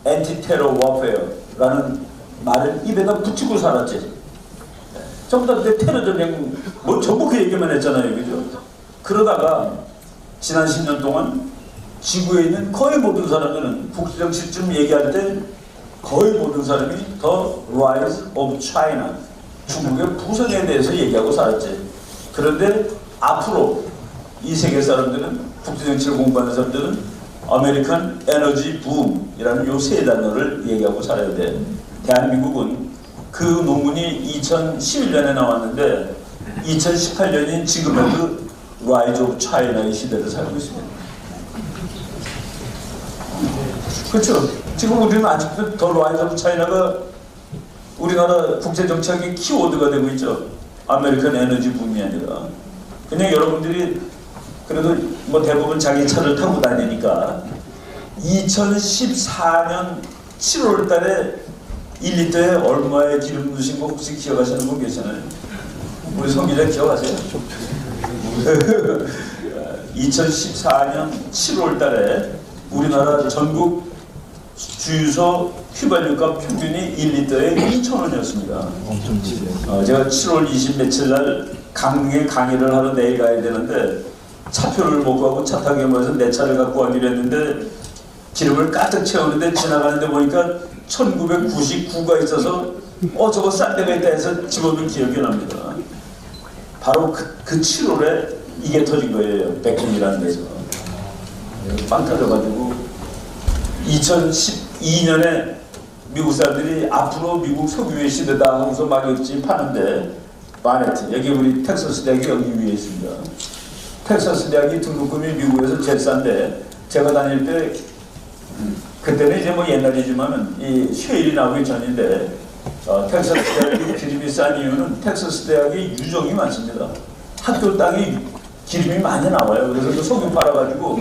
엔티테러 워페어라는 말을 입에다 붙이고 살았지. 전부 다 그때 테러 전쟁 뭐 전부 그 얘기만 했잖아요, 그죠? 그러다가 지난 10년 동안 지구에 있는 거의 모든 사람들은 국제정치쯤 얘기할 때 거의 모든 사람이 The Rise of China, 중국의 부성에 대해서 얘기하고 살았지. 그런데 앞으로 이 세계 사람들은, 국제정치를 공부하는 사람들은 아메리칸 에너지 붐이라는 요 세 단어를 얘기하고 살아야 돼. 대한민국은 그 논문이 2011년에 나왔는데 2018년인 지금의 그 라이즈 오브 차이나의 시대를 살고 있습니다. 그렇죠. 지금 우리는 아직도 더 라이즈 오브 차이나가 우리나라 국제정치학의 키워드가 되고 있죠. 아메리칸 에너지 붐이 아니라. 그냥 여러분들이 그래도 뭐 대부분 자기 차를 타고 다니니까 2014년 7월 달에 1리터에 얼마의 기름 넣으신 거 혹시 기억하시는 분 계시나요? 우리 성 기자 기억하세요? 2014년 7월 달에 우리나라 전국 주유소 휘발유값 평균이 1리터에 2,000원이었습니다. 제가 7월 20 며칠 날 강릉에 강의를 하러 내일 가야 되는데 차표를 못 가고 차 타기 위해서 내 차를 갖고 가기로 했는데 기름을 가득 채우는데 지나가는데 보니까 1999가 있어서 저거 싼 데가 있다 해서 집어넣은 기억이 납니다. 바로 그 7월에 이게 터진 거예요. 백신이라는 데서. 빵 터져가지고 2012년에 미국 사람들이 앞으로 미국 석유의 시대다 하고서 막역지 파는데 바네트, 여기 우리 텍사스 대학이 여기 위에 있습니다. 텍사스 대학이 등록금이 미국에서 제일 싼데 제가 다닐 때 그때는 이제 뭐 옛날이지만은 이 쉐일이 나오기 전인데 텍사스 대학이 기름이 싼 이유는 텍사스 대학이 유정이 많습니다. 학교 땅이 기름이 많이 나와요. 그래서 그 석유 팔아가지고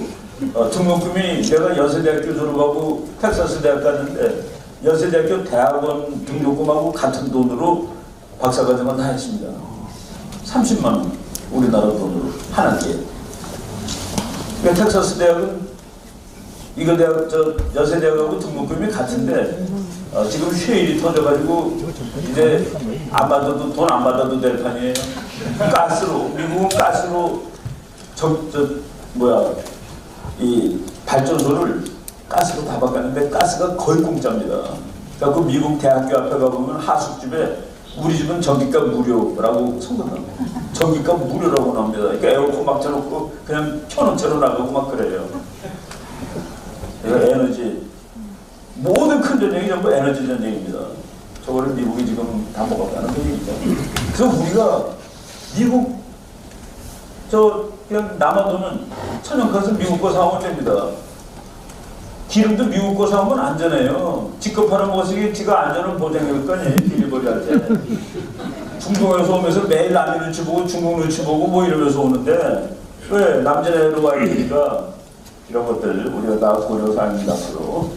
등록금이 내가 연세대학교 졸업하고 텍사스 대학 갔는데 연세대학교 대학원 등록금하고 같은 돈으로 박사과정은 다 했습니다. 30만 원 우리나라 돈으로 한 학기에. 그러니까 텍사스 대학은 이거 대학 연세대학하고 등록금이 같은데 지금 쉐일이 터져가지고 이제 안 받아도 돈 안 받아도 될 판이에요. 가스로 미국은 가스로 이 발전소를 가스로 다 바꿨는데 가스가 거의 공짜입니다. 그래서 미국 대학교 앞에 가보면 하숙집에 우리 집은 전기값 무료라고 선거합니다. 전기값 무료라고 나옵니다. 그러니까 에어컨 막 쳐놓고 그냥 켜놓은 채로 나가고 막 그래요. 에너지 모든 큰 전쟁이 전부 에너지 전쟁입니다. 저거를 미국이 지금 다 먹었다는 얘기죠. 그래서 우리가 미국 그냥 남아도는 천연가스 미국 거 사오면 됩니다. 기름도 미국 거 사오면 안전해요. 지껏 팔아먹었으니 지가 안전을 보장할 거 아니에요. 딜리버리 할 때. 중동에서 오면서 매일 남의 눈치 보고 중국 눈치 보고 뭐 이러면서 오는데 왜 남자애로 와야 되니까 이런 것들 우리가 다 고려사항입니다. 앞으로.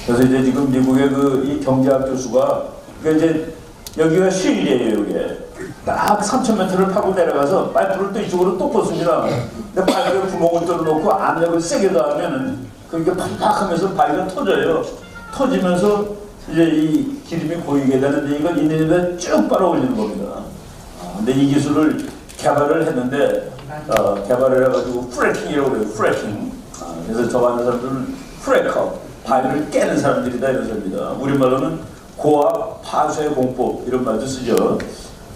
그래서 이제 지금 미국의 이 경제학 교수가 이제 여기가 쉐일이에요. 이게 딱 3,000m를 파고 내려가서 파이프를 또 이쪽으로 또 꽂습니다. 근데 파이프에 구멍을 뚫어놓고 압력을 세게 더하면은 그러니까 팍팍하면서 바위가 터져요. 터지면서 이제 이 기름이 고이게 되는데 이걸 인내에 쭉 빨아올리는 겁니다. 근데 이 기술을 개발을 했는데 개발을 해가지고 프래킹이라고 그래요. 프래킹. 그래서 저 하는 사람들은 프래커, 바위를 깨는 사람들이다 이런 소리입니다. 우리말로는 고압 파쇄 공법 이런 말도 쓰죠.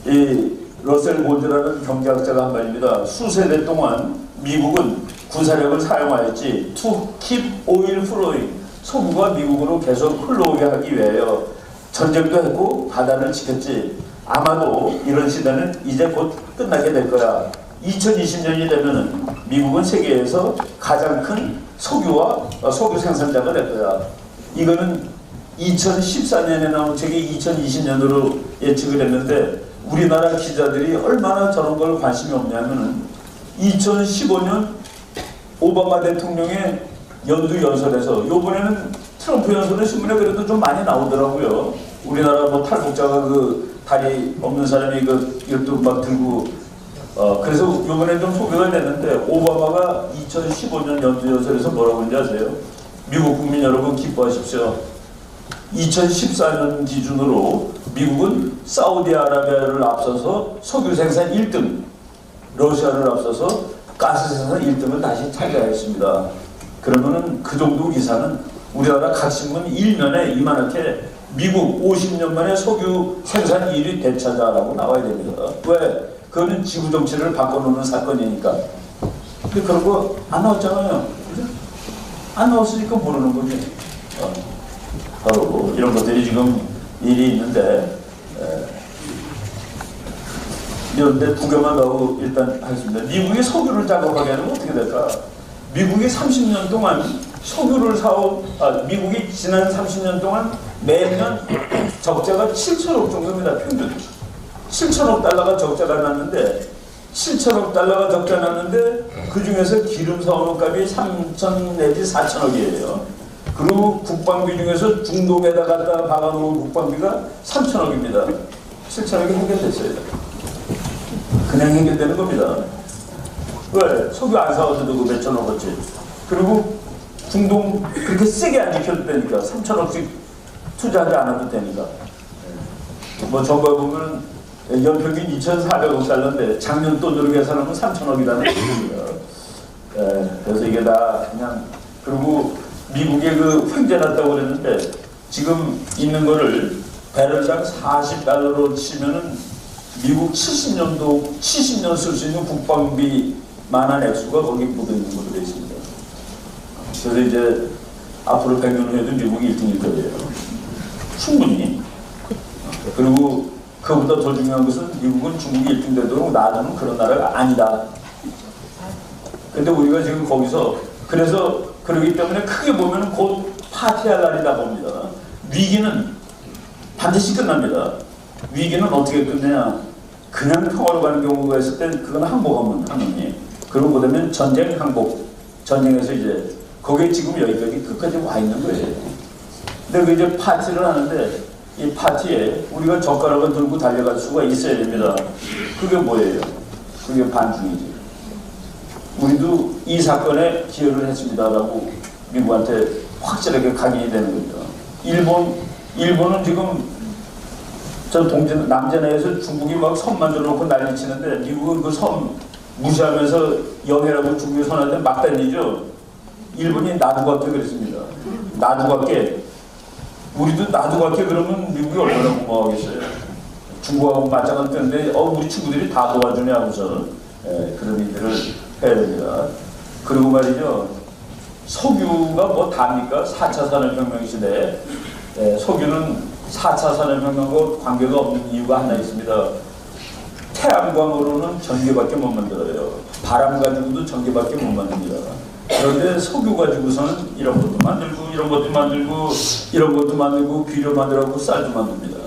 이 러셀 곤드라는 경제학자가 한 말입니다. 수세대 동안 미국은 군사력을 사용하였지 to keep oil flowing, 석유가 미국으로 계속 흘러오게 하기 위하여 전쟁도 했고 바다를 지켰지. 아마도 이런 시대는 이제 곧 끝나게 될 거야. 2020년이 되면은 미국은 세계에서 가장 큰 석유 생산자가 될 거야. 이거는 2014년에 나온 책이 2020년으로 예측을 했는데 우리나라 기자들이 얼마나 저런 걸 관심이 없냐면은 2015년 오바마 대통령의 연두 연설에서 요번에는 트럼프 연설은 신문에 그래도 좀 많이 나오더라고요. 우리나라 뭐 탈북자가 그 다리 없는 사람이 그 이것도 막 들고 그래서 이번에 좀 소개가 됐는데 오바마가 2015년 연설에서 뭐라고 했는지 아세요? 미국 국민 여러분 기뻐하십시오. 2014년 기준으로 미국은 사우디아라비아를 앞서서 석유 생산 1등, 러시아를 앞서서 가스 생산 1등을 다시 차지하였습니다. 그러면은 그 정도 기사는 우리나라 각 신문 1면에 이만하게 미국 50년 만에 석유 생산 1위 되찾아라고 나와야 됩니다. 왜? 그거는 지구 정치를 바꿔놓는 사건이니까. 근데 그런 거 안 나왔잖아요. 안 나왔으니까 모르는 거지. 바로 이런 것들이 지금 일이 있는데 이런데 두 개만 더 일단 하겠습니다. 미국이 석유를 작업하게 하면 어떻게 될까? 미국이 30년 동안 석유를 미국이 지난 30년 동안 매년 적자가 7천억 정도입니다. 평균 7천억 달러가 적자가 났는데 7천억 달러가 적자 났는데 그 중에서 기름 사오는값이 3천 내지 4천억이에요. 그리고 국방비 중에서 중동에다 갖다 박아놓은 국방비가 3천억입니다. 7천억이 해결됐어요. 그냥 해결되는 겁니다. 왜? 석유 안 사와서도 그 몇천억어치. 그리고 중동 그렇게 세게 안 지켜도 되니까 3천억씩 투자하지 않아도 되니까. 뭐 정부가 보면 연평균 2,400억 달러인데 작년 돈으로 계산하면 3천억이라는 얘기입니다. 그래서 이게 다 그냥 그리고 미국의 그 횡재 났다고 그랬는데 지금 있는 거를 배럴당 40달러로 치면은 미국 70년 쓸 수 있는 국방비만한 액수가 거기 묻어 있는 걸로 되어 있습니다. 그래서 이제 앞으로 100년 후에도 미국이 1등일 거예요. 충분히. 그리고 그보다 더 중요한 것은 미국은 중국이 1등 되도록 놔두는 그런 나라가 아니다. 근데 우리가 지금 거기서 그래서 그러기 때문에 크게 보면 곧 파티할 날이다 봅니다. 위기는 반드시 끝납니다. 위기는 어떻게 끝내냐? 그냥 평화로 가는 경우가 있을 때 그건 항복하면 하느니 그리고 그다음에 전쟁 항복 전쟁에서 이제 거기에 지금 여기까지 끝까지 와 있는 거예요. 근데 그 이제 파티를 하는데 이 파티에 우리가 젓가락을 들고 달려갈 수가 있어야 됩니다. 그게 뭐예요? 그게 반중이지. 우리도 이 사건에 기여를 했습니다라고 미국한테 확실하게 각인이 되는 겁니다. 일본은 지금 저 남전해에서 중국이 막 섬 만들어놓고 난리치는데 미국은 그 섬 무시하면서 영해라고 중국에 선한데 막 달리죠. 일본이 나도 갈게 그랬습니다. 나도 갈게. 우리도 나도 갈게 그러면 미국이 얼마나 고마워하겠어요. 중국하고 맞짱을 뜨는데 우리 친구들이 다 도와주냐 하고서 그런 일들을 해야 됩니다. 그리고 말이죠. 석유가 뭐 답니까? 4차 산업혁명 시대에 석유는 4차 산업혁명과 관계가 없는 이유가 하나 있습니다. 태양광으로는 전기밖에 못 만들어요. 바람 가지고도 전기밖에 못 만듭니다. 그런데 석유 가지고서는 이런 것도 만들고 이런 것도 만들고 이런 것도 만들고 비료 만들고 쌀도 만듭니다.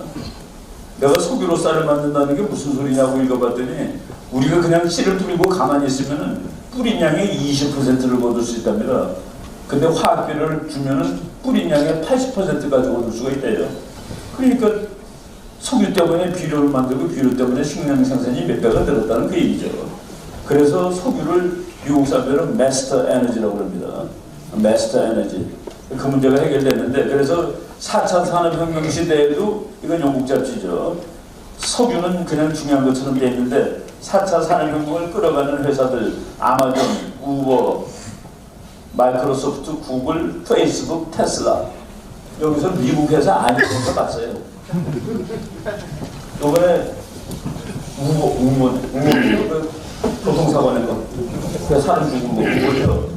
내가 석유로 쌀을 만든다는 게 무슨 소리냐고 읽어봤더니 우리가 그냥 씨를 뿌리고 가만히 있으면 뿌린 양의 20%를 거둘 수 있답니다. 근데 화학비를 주면은 뿌린 양의 80%까지 얻을 수가 있대요. 그러니까 석유 때문에 비료를 만들고 비료 때문에 식량 생산이 몇 배가 늘었다는 그 얘기죠. 그래서 석유를 미국 사람들은 마스터 에너지라고 합니다. 마스터 에너지. 그 문제가 해결됐는데 그래서 4차 산업혁명 시대에도 이건 영국 잡지죠. 석유는 그냥 중요한 것처럼 돼 있는데 4차 산업혁명을 끌어가는 회사들 아마존, 우버, 마이크로소프트, 구글, 페이스북, 테슬라 여기서 미국 회사 아니면서 봤어요. 이번에 우버 그 교통사고 낸 거. 그 사람 죽은 거 우버죠.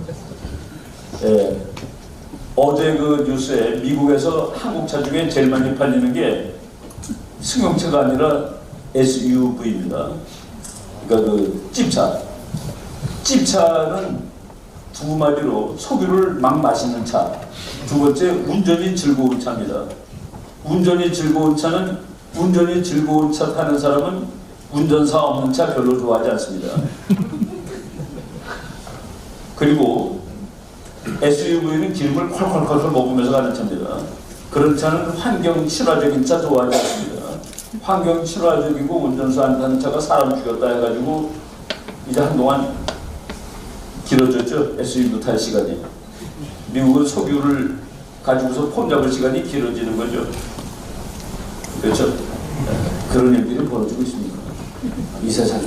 어제 그 뉴스에 미국에서 한국차 중에 제일 많이 팔리는 게 승용차가 아니라 SUV입니다. 그러니까 그 찝차. 찝차는 두 마디로 석유를 막 마시는 차. 두 번째 운전이 즐거운 차입니다. 운전이 즐거운 차 타는 사람은 운전사 없는 차 별로 좋아하지 않습니다. 그리고 SUV는 기름을 콜콜콜 먹으면서 가는 차입니다. 그런 차는 환경 친화적인 차 좋아하지 않습니다. 환경 친화적이고 운전수 안 타는 차가 사람 죽였다 해가지고 이제 한동안 길어졌죠. SUV 탈 시간이. 미국은 석유를 가지고서 폼 잡을 시간이 길어지는 거죠. 그렇죠? 그런 일들이 벌어지고 있습니다. 이 세상에.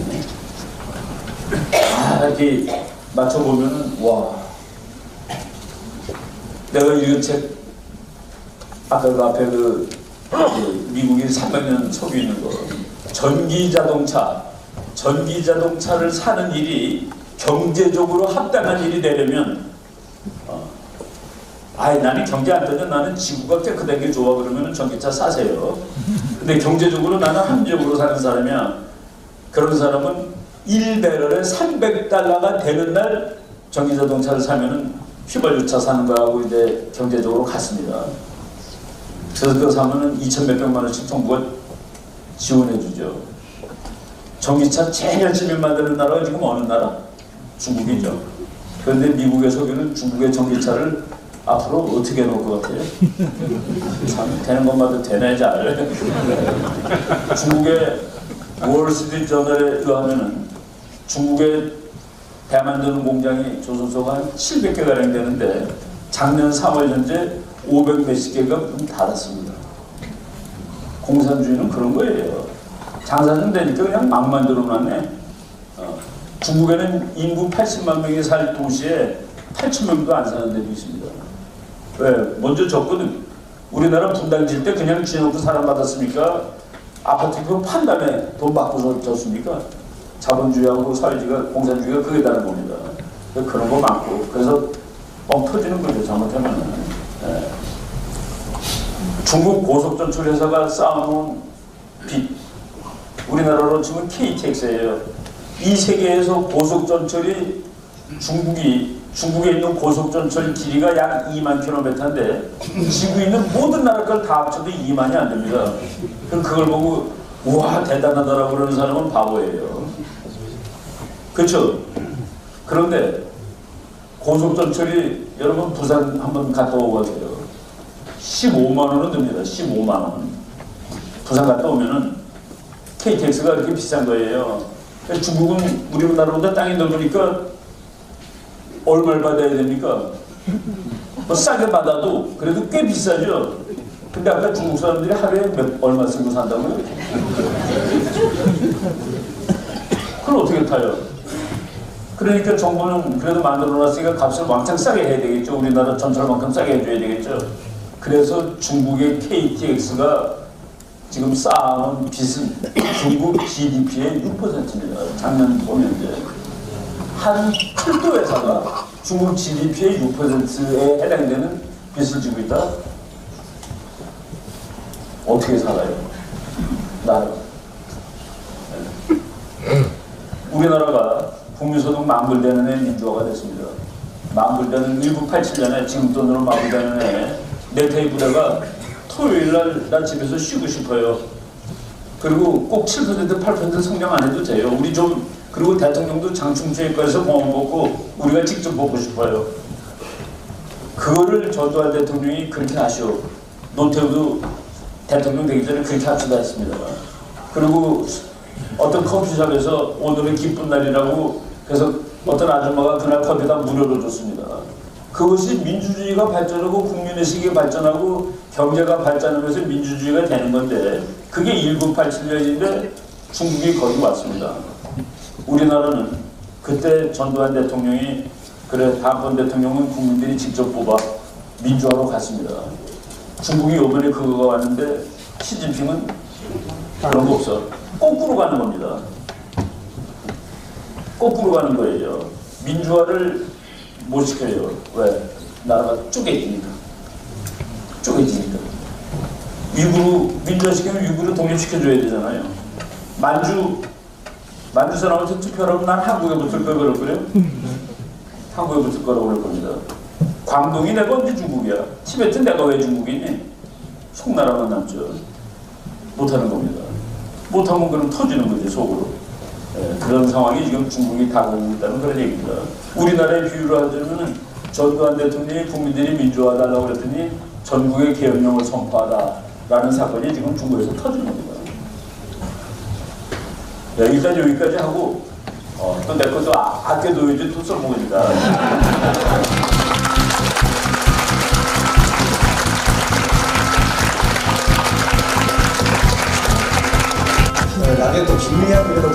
이렇게 맞춰보면은, 와. 내가 읽은 책, 아까 그 앞에 그 미국이 300년 석유 있는 거. 전기자동차를 사는 일이 경제적으로 합당한 일이 되려면, 나는 경제 안 되면 나는 지구가 깨끗한 게 좋아 그러면 전기차 사세요. 근데 경제적으로 나는 합리적으로 사는 사람이야. 그런 사람은 1배럴에 $300가 되는 날 전기자동차를 사면은 휘발유차 사는 거하고 이제 경제적으로 같습니다. 그래서 그거 사면은 2,000 몇백만 원씩 정부가 지원해 주죠. 전기차 제일 열심히 만드는 나라가 지금 어느 나라? 중국이죠. 그런데 미국의 석유는 중국의 전기차를 앞으로 어떻게 해놓을 것 같아요? 참 되는 것마다 되네 잘. 중국의 월스트리트 저널에 의하면은 중국의 배 만드는 공장이 조선소가 한 700개가량 되는데 작년 3월 현재 500 몇십 개가 문 닫았습니다. 공산주의는 그런 거예요. 장사 좀 되니까 그냥 막 만들어 놨네. 중국에는 인구 80만 명이 살 도시에 8천 명도 안 사는 데도 있습니다. 왜? 먼저 졌거든. 우리나라 분당질 때 그냥 지어놓고 사람 받았습니까? 아파트 그거 판 다음에 돈 받고서 졌습니까? 자본주의하고 사회주의가, 공산주의가 그게 다른 겁니다. 그런 거 많고. 그래서 뻥 터지는 거죠, 잘못하면. 예. 중국 고속전철 회사가 쌓아놓은 빚. 우리나라로 치면 KTX예요. 이 세계에서 고속전철이 중국에 있는 고속전철 길이가 약 2만 킬로미터인데 지구에 있는 모든 나라 걸 다 합쳐도 2만이 안 됩니다. 그럼 그걸 보고 우와 대단하다라고 그러는 사람은 바보예요. 그렇죠? 그런데 고속전철이 여러분 부산 한번 갔다 오고 가세요. 15만 원은 듭니다. 15만 원. 부산 갔다 오면은 KTX가 이렇게 비싼 거예요. 중국은 우리나라보다 땅이 넓으니까 얼마를 받아야 됩니까? 뭐 싸게 받아도 그래도 꽤 비싸죠. 근데 아까 중국 사람들이 하루에 얼마 쓰고 산다고요? 그걸 어떻게 타요? 그러니까 정부는 그래도 만들어놨으니까 값을 왕창 싸게 해야 되겠죠. 우리나라 전철만큼 싸게 해줘야 되겠죠. 그래서 중국의 KTX가 지금 쌓아놓은 빚은 중국 GDP의 6%입니다. 작년 보면 이제 한 철도 회사가 중국 GDP의 6%에 해당되는 빚을 지고 있다? 어떻게 살아요? 나라. 우리나라가 국민소득 만불되는 해 민주화가 됐습니다. 만불되는 1987년에 지금 돈으로 만불되는 해 내태희 부대가 토요일날 나 집에서 쉬고 싶어요. 그리고 꼭 7% 8% 성장 안 해도 돼요. 우리 좀 그리고 대통령도 장충주의과에서 공원 뽑고 우리가 직접 보고 싶어요. 그거를 전두환 대통령이 그렇게 하시오. 노태우도 대통령 되기 전에 그렇게 합시다 했습니다. 그리고 어떤 커피숍에서 오늘은 기쁜 날이라고 그래서 어떤 아줌마가 그날 커피다 무료로 줬습니다. 그것이 민주주의가 발전하고 국민의식이 발전하고 경제가 발전하면서 민주주의가 되는 건데 그게 1987년인데 중국이 거기 왔습니다. 우리나라는 그때 전두환 대통령이 그래 다음번 대통령은 국민들이 직접 뽑아 민주화로 갔습니다. 중국이 이번에 그거가 왔는데 시진핑은 그런 거 없어. 거꾸로 가는 겁니다. 거꾸로 가는 거예요. 민주화를 못 시켜요. 왜? 나라가 쪼개지니까. 쪼개지니까. 위구르 민주화시키면 위구르 독립시켜줘야 되잖아요. 만주 사람한테 투표하라고 난 한국에 붙을 걸 그럴 거예요? 한국에 붙을 거라고 그럴 겁니다. 광동이 내가 언제 중국이야? 티베트 내가 왜 중국이니? 송나라만 남죠. 못하는 겁니다. 못하면 그럼 터지는 거지 속으로. 그런 상황이 지금 중국이 다가오고 있다는 그런 얘기입니다. 우리나라의 비유를 하자면 전두환 대통령이 국민들이 민주화하달라고 그랬더니 전국의 계엄령을 선포하다라는 사건이 지금 중국에서 터지는 겁니다. 일단 여기까지 하고 또 내 것도 아껴둬야지 또 써먹으니까. 나중에 또 김미아 그래도